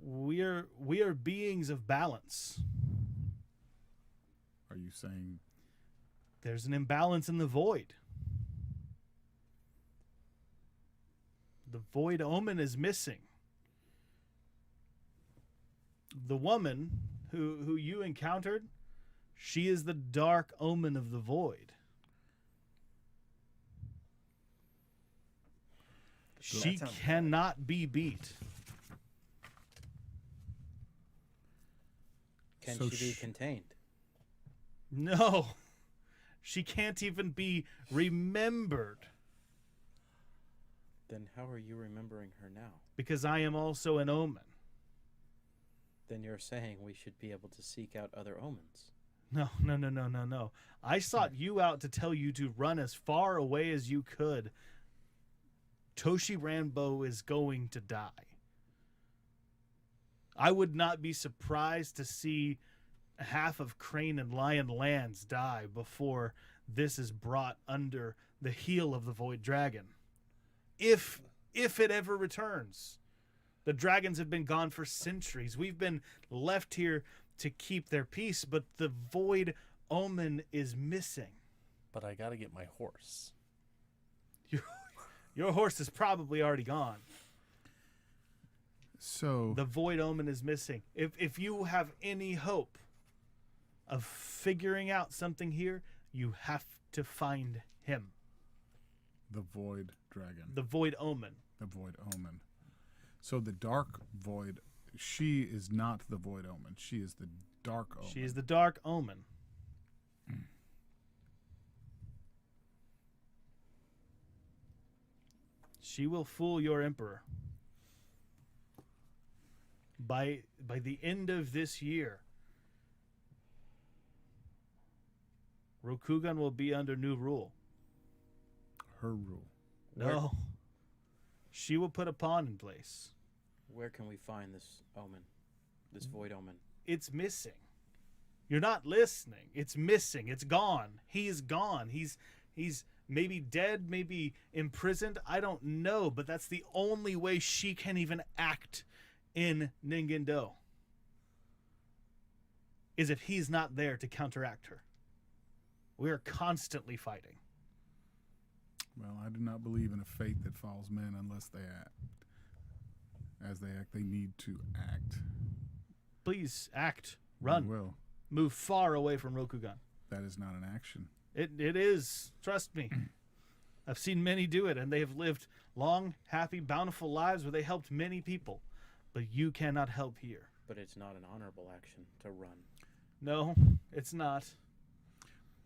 We are beings of balance. Are you saying There's an imbalance in the void. The void omen is missing. The woman who you encountered, she is the dark omen of the void. She sounds cannot be beat. Can So she be contained? No. She can't even be remembered Then how are you remembering her now? because I am also an omen. Then you're saying we should be able to seek out other omens. No, no, no, no, no, no. I sought you out to tell you to run as far away as you could. Toshi Rambo is going to die. I would not be surprised to see half of Crane and Lion Lands die before this is brought under the heel of the Void Dragon. If it ever returns. The dragons have been gone for centuries. We've been left here to keep their peace, but the Void Omen is missing. But I gotta get my horse. Your horse is probably already gone. So The Void Omen is missing. If you have any hope of figuring out something here, you have to find him. the Void Dragon. The Void Omen. The Void Omen. So the Dark Void, she is not the Void Omen. She is the Dark Omen. She is the Dark Omen. She will fool your emperor. By the end of this year, Rokugan will be under new rule. Her rule. No. She will put a pawn in place. Where can we find this omen? This void omen? It's missing. You're not listening. It's missing. It's gone. He is gone. He's maybe dead, maybe imprisoned. I don't know, but that's the only way she can even act in Ningendo. Is if he's not there to counteract her. We are constantly fighting. Well, I do not believe in a fate that falls men unless they act. As they act, they need to act. Please act. Run. We will. Move far away from Rokugan. That is not an action. It is. Trust me. I've seen many do it, and they have lived long, happy, bountiful lives where they helped many people. But you cannot help here. But it's not an honorable action to run. No, it's not.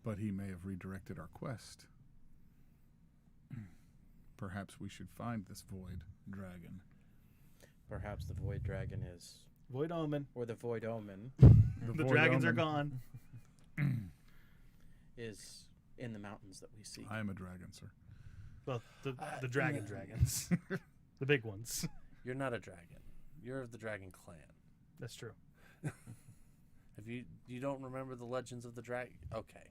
But he may have redirected our quest. Perhaps we should find this Void Dragon. Perhaps the void dragon is, Void Omen. or the void omen The Void dragons are Omen. gone. is in the mountains that we seek. I am a dragon, sir. Well, the dragons. The big ones. You're not a dragon. You're of the Dragon Clan. That's true. Have you don't remember the legends of the dragon? Okay.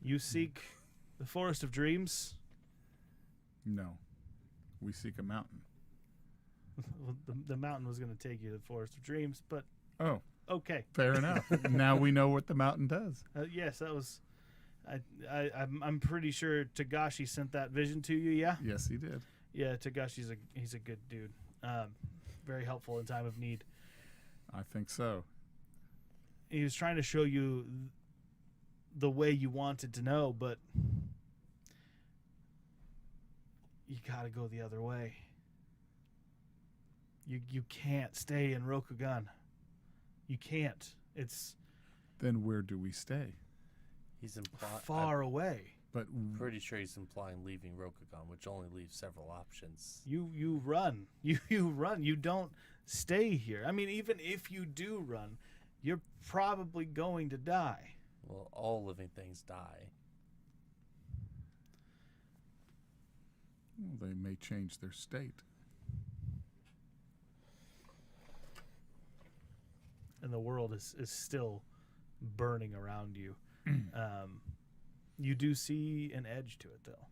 You seek the Forest of Dreams. No. We seek a mountain. Well, the mountain was going to take you to the Forest of Dreams, but Oh, okay. fair enough. Now we know what the mountain does. Yes, that was. I'm pretty sure Tagashi sent that vision to you. Yeah. Yes, he did. Yeah, Tagashi's he's a good dude. Very helpful in time of need. I think so. He was trying to show you the way you wanted to know, but you gotta go the other way. You can't stay in Rokugan. You can't. It's Then where do we stay? He's implying. far away. But I'm pretty sure he's implying leaving Rokugan, which only leaves several options. You run. You run. You don't stay here. I mean, even if you do run, you're probably going to die. Well, all living things die. well, they may change their state. And the world is still burning around you. You do see an edge to it, though.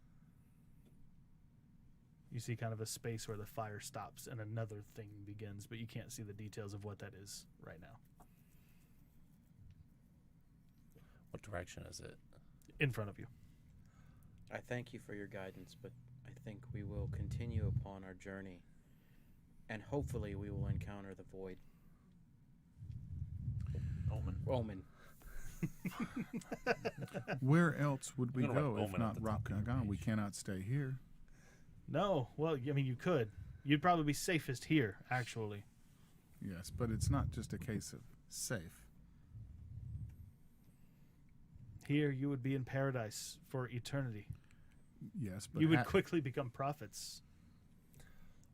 You see kind of a space where the fire stops and another thing begins, but you can't see the details of what that is right now. What direction is it? In front of you. I thank you for your guidance, but I think we will continue upon our journey, and hopefully we will encounter the void omen. Where else would we I'm gonna go write if Omen not at the top of your Rokugan? We page. cannot stay here. No, well, I mean, you could. You'd probably be safest here, actually. Yes, but it's not just a case of safe. Here, you would be in paradise for eternity. Yes, but You would quickly become prophets.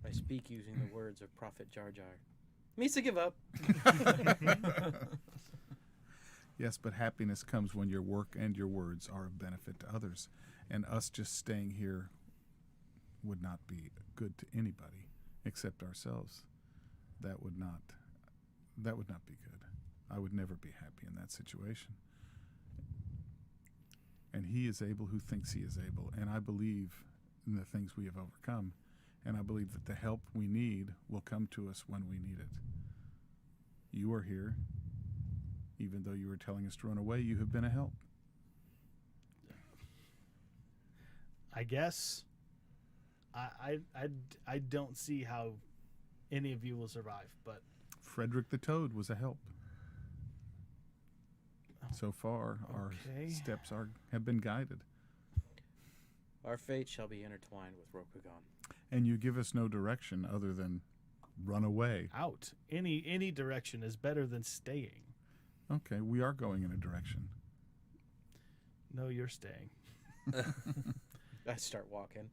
I speak using the words of Prophet Jar Jar. Misa, give up. Yes, but happiness comes when your work and your words are of benefit to others. And us just staying here would not be good to anybody except ourselves. That would not be good. I would never be happy in that situation. And he is able who thinks he is able. And I believe in the things we have overcome. And I believe that the help we need will come to us when we need it. You are here. Even though you were telling us to run away, you have been a help. I guess I don't see how any of you will survive, but Frederick the Toad was a help. So far, our Okay. steps have been guided. Our fate shall be intertwined with Rokugan. And you give us no direction other than run away. out. Any direction is better than staying. Okay, we are going in a direction. No, you're staying. I start walking.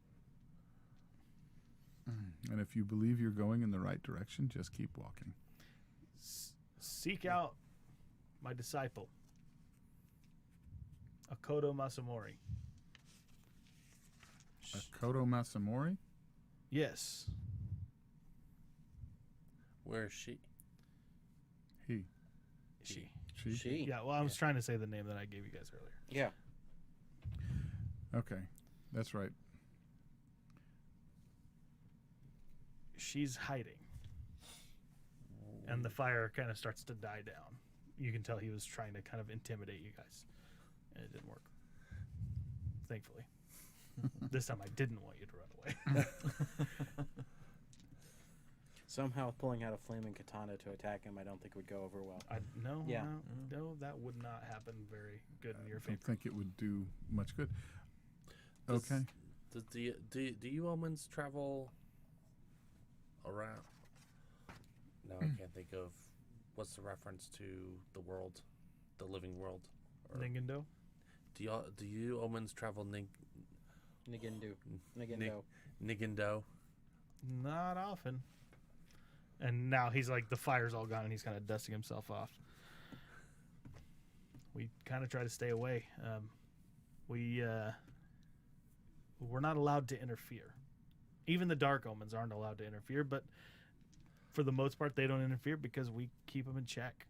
And if you believe you're going in the right direction, just keep walking. Seek out my disciple, Akoto Masamori. Akoto Masamori? Yes. Where is she? He. She. She? Yeah, well, I was trying to say the name that I gave you guys earlier. Yeah. Okay, that's right. She's hiding. And the fire kind of starts to die down. You can tell he was trying to kind of intimidate you guys. And it didn't work. Thankfully. This time I didn't want you to run away. Somehow pulling out a flaming katana to attack him, I don't think would go over well. No, that would not happen very good in your I favor. don't think it would do much good. Does- Okay. Do you omens travel around? No, I can't think of what's the reference to the world, the living world. Ningendo? Do you omens travel Nigendo. Nigendo? Not often. And now he's like, the fire's all gone and he's kind of dusting himself off. We kind of try to stay away. We're not allowed to interfere. Even the Dark Omens aren't allowed to interfere, but for the most part, they don't interfere because we keep them in check.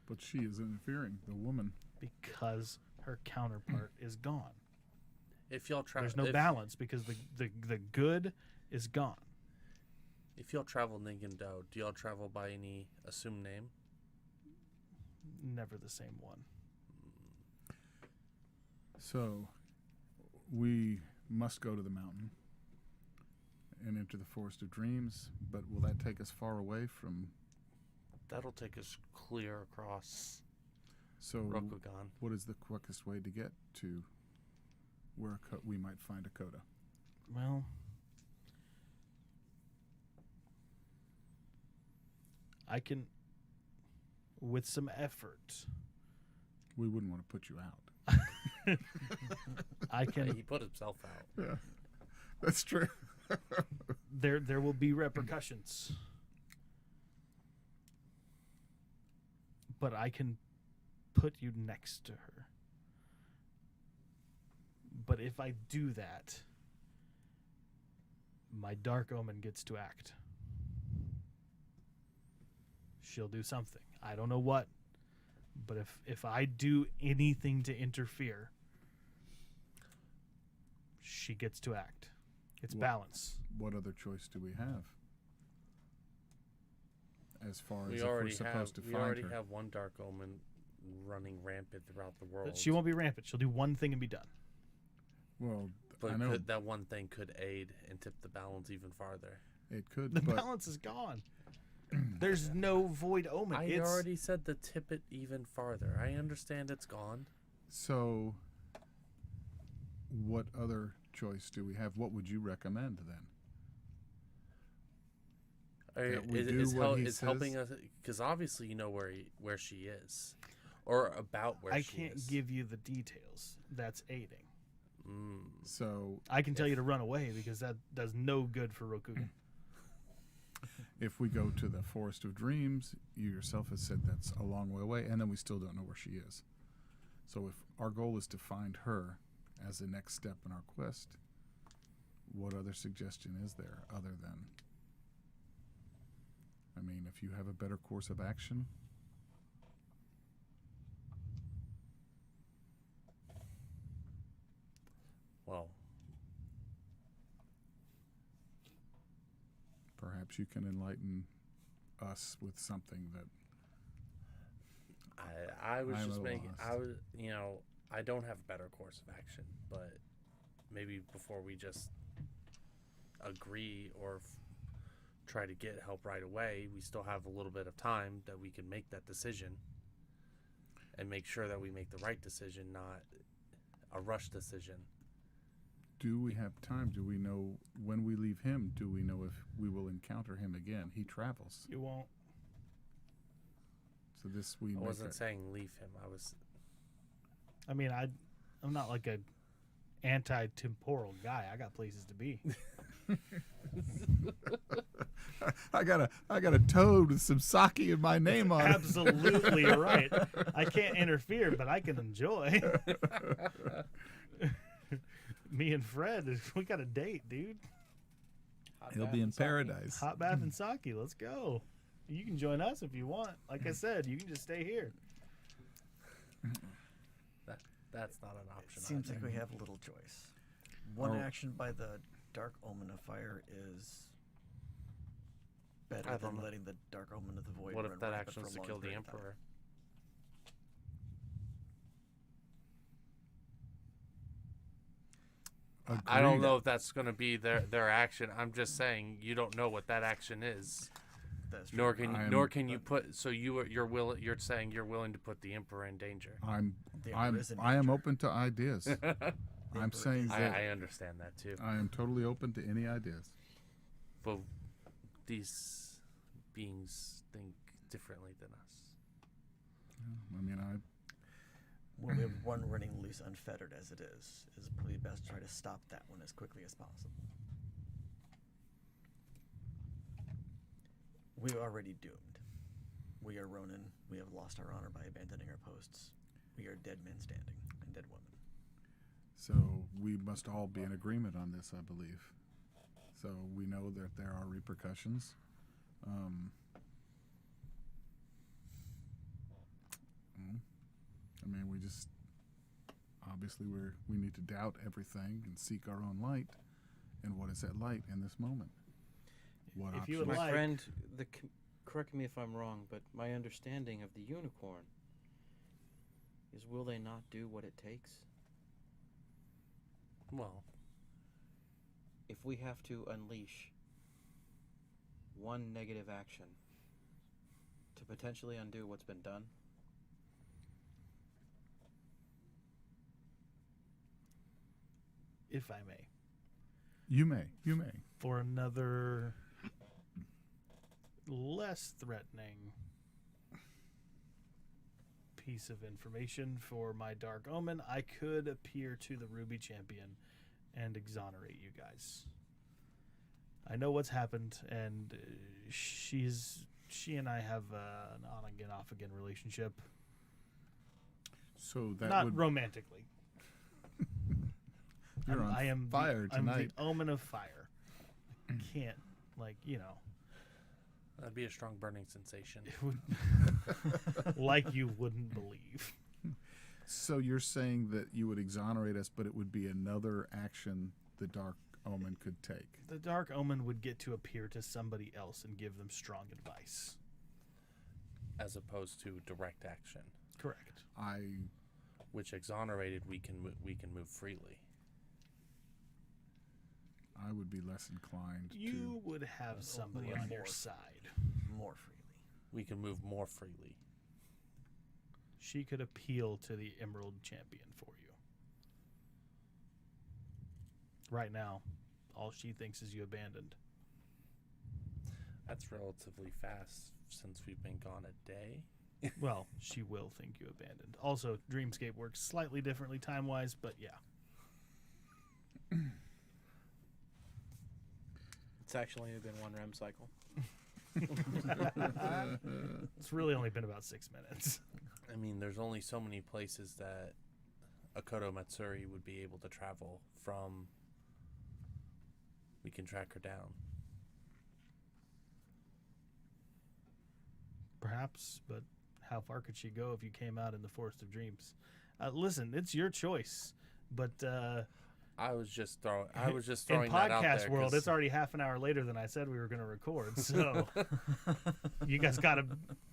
But she is interfering, the woman. Because her counterpart is gone. If y'all travel, There's no balance because the good is gone. If y'all travel Ningendo, do y'all travel by any assumed name? Never the same one. So, we must go to the mountain and enter the Forest of Dreams, but will that take us far away from... That'll take us clear across So, Rokugan. what is the quickest way to get to where we might find a coda? Well, I can, with some effort, We wouldn't want to put you out. I can. He put himself out. Yeah, that's true. There will be repercussions, but I can put you next to her. But if I do that, my Dark Omen gets to act. She'll do something. I don't know what, but if I do anything to interfere, she gets to act. It's balance. What other choice do we have? As far as We if we're already supposed have. to We find already her. have one Dark Omen running rampant throughout the world. But she won't be rampant. She'll do one thing and be done. Well, But I know that one thing could aid and tip the balance even farther. it could, The but balance is gone. There's no void omen. I It's already said to tip it even farther. I understand it's gone. so what other choice do we have? What would you recommend then? That we do what he Is helping says? us because obviously you know where she is, or about where I she can't is. give you the details. That's aiding. So I can tell you to run away because that does no good for Rokugan. if we go to the Forest of Dreams, you yourself have said that's a long way away, and then we still don't know where she is. So if our goal is to find her as the next step in our quest, what other suggestion is there other than, I mean, if you have a better course of action? Well, Perhaps you can enlighten us with something that I was I'm just at a making. loss. I was, I don't have a better course of action, but maybe before we just agree or try to get help right away, we still have a little bit of time that we can make that decision and make sure that we make the right decision, not a rush decision. do we have time? Do we know when we leave him? Do we know if we will encounter him again? He travels. You won't. So this we I make wasn't a- saying leave him. I was. I mean, I'm not like a anti-temporal guy. I got places to be. I got a toad with some sake in my name on it. Absolutely right. I can't interfere, but I can enjoy. Me and Fred, we got a date, dude. Hot He'll bath be in and sake. paradise. Hot bath and sake. Let's go. You can join us if you want. Like I said, you can just stay here. That's not an option. Seems either. like we have little choice. One Oh. action by the Dark Omen of Fire is better I than don't know. letting the Dark Omen of the Void What run if that rampant action for is a to long kill the period of time. Emperor? I don't Agreed. know if that's going to be their action. I'm just saying you don't know what that action is. That's true. Nor can I am- nor can you put. So you're saying you're willing to put the Emperor in danger. The I am Emperor is in open to ideas. I'm Emperor saying is- that I understand that too. I am totally open to any ideas. But these beings think differently than us. I mean, When we have one running loose unfettered as it is probably best to try to stop that one as quickly as possible. We are already doomed. We are Ronin. We have lost our honor by abandoning our posts. We are dead men standing and dead women. so we must all be in agreement on this, I believe. So we know that there are repercussions. I mean, we just obviously we need to doubt everything and seek our own light. And what is that light in this moment? What If you options? would My like- friend, correct me if I'm wrong, but my understanding of the unicorn is will they not do what it takes? Well, If we have to unleash one negative action to potentially undo what's been done, If I may. You may. For another less threatening piece of information for my Dark Omen, I could appear to the Ruby Champion and exonerate you guys. I know what's happened, and she and I have an on again, off again relationship. So that Not would romantically. you're on I am fire I'm tonight. the Omen of Fire. I can't, that'd be a strong burning sensation. it would, like you wouldn't believe. So you're saying that you would exonerate us, but it would be another action the Dark Omen could take. The Dark Omen would get to appear to somebody else and give them strong advice. As opposed to direct action, Correct. which exonerated we can move freely. I would be less inclined You would have somebody more on your force. side. More freely. We can move more freely. She could appeal to the Emerald Champion for you. Right now, all she thinks is you abandoned. That's relatively fast since we've been gone a day. Well, she will think you abandoned. Also, Dreamscape works slightly differently time-wise, but yeah. it's actually only been one REM cycle. It's really only been about 6 minutes. I mean, there's only so many places that Akoto Matsuri would be able to travel from. We can track her down. Perhaps, but how far could she go if you came out in the Forest of Dreams? Listen, it's your choice, but I was just throwing in that out podcast there. world, 'Cause it's already half an hour later than I said we were going to record. So you guys got to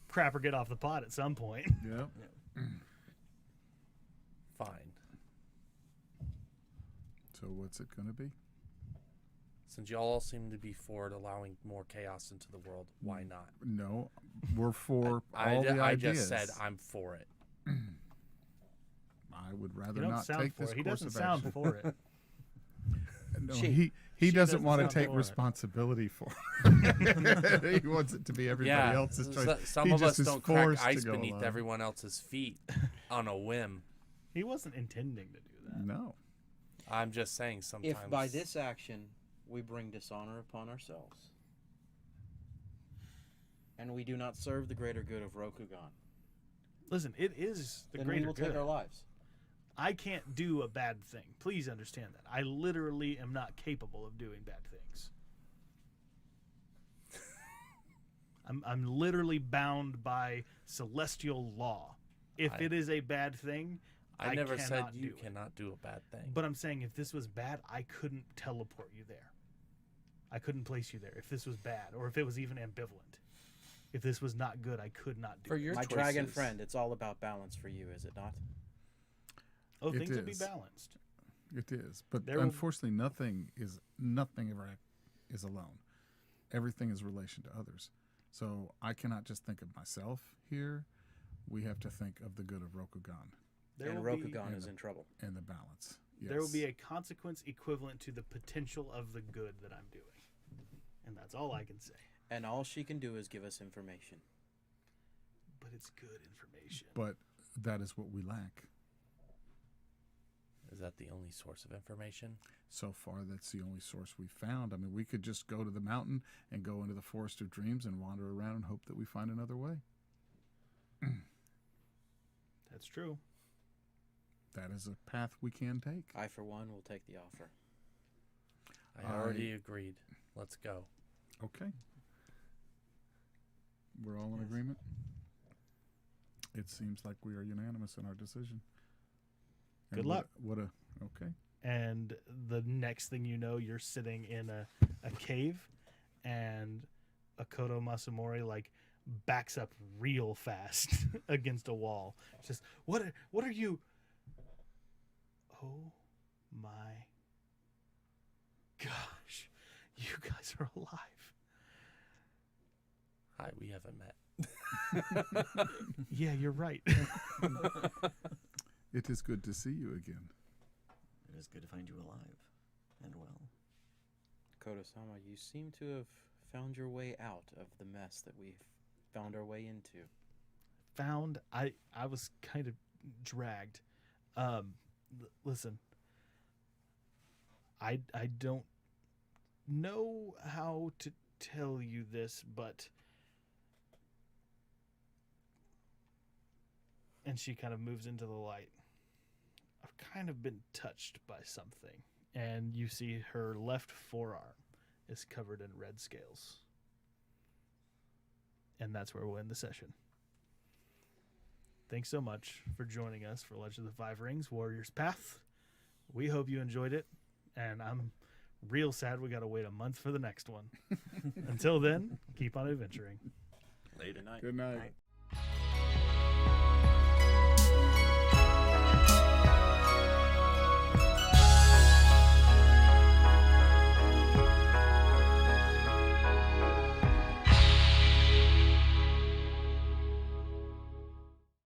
crap or get off the pot at some point. Yep. fine. So what's it going to be? Since y'all all seem to be for it allowing more chaos into the world, why not? No, we're for I all the I ideas. just said I'm for it. I would You rather don't not sound take for this it. He course doesn't of sound action. for it. No, She he doesn't doesn't want to sound take for it. responsibility for it. He wants it to be everybody else's choice. Some He of us just is don't crack forced to ice go beneath along. everyone else's feet on a whim. He wasn't intending to do that. No. I'm just saying sometimes. If by this action we bring dishonor upon ourselves, and we do not serve the greater good of Rokugan, Listen, it is the then we greater will good. take our lives. I can't do a bad thing. Please understand that. I literally am not capable of doing bad things. I'm literally bound by celestial law. If it is a bad thing, I never said cannot you do it. cannot do a bad thing. But I'm saying if this was bad, I couldn't teleport you there. I couldn't place you there if this was bad, or if it was even ambivalent. If this was not good, I could not do For it. your My dragon choices. friend, it's all about balance for you, is it not? Oh, It things will be is. balanced. It is, but There will- unfortunately, nothing ever is alone. Everything is relation to others. So I cannot just think of myself here. We have to think of the good of Rokugan There And will be, Rokugan is in trouble. and the balance. Yes. there will be a consequence equivalent to the potential of the good that I'm doing. And that's all I can say. And all she can do is give us information. But it's good information. But that is what we lack. Is that the only source of information? So far, that's the only source we found. I mean, we could just go to the mountain and go into the Forest of Dreams and wander around and hope that we find another way. That's true. That is a path we can take. I, for one, will take the offer. I already agreed. Let's go. Okay. We're all in agreement? It seems like we are unanimous in our decision. Good And luck. Okay. And the next thing you know, you're sitting in a cave, and Akoto Masamori like backs up real fast against a wall. Just what are you? Oh my gosh, you guys are alive. Hi, we haven't met. Yeah, you're right. It is good to see you again. It is good to find you alive and well. Koto-sama, you seem to have found your way out of the mess that we've found our way into. I was kind of dragged. Listen, I don't know how to tell you this, but and she kind of moves into the light. I've kind of been touched by something, and you see her left forearm is covered in red scales. And that's where we'll end the session. Thanks so much for joining us for Legend of the Five Rings, Warrior's Path. We hope you enjoyed it, and I'm real sad we got to wait a month for the next one. Until then, keep on adventuring. Later. Good night. Good night. Right.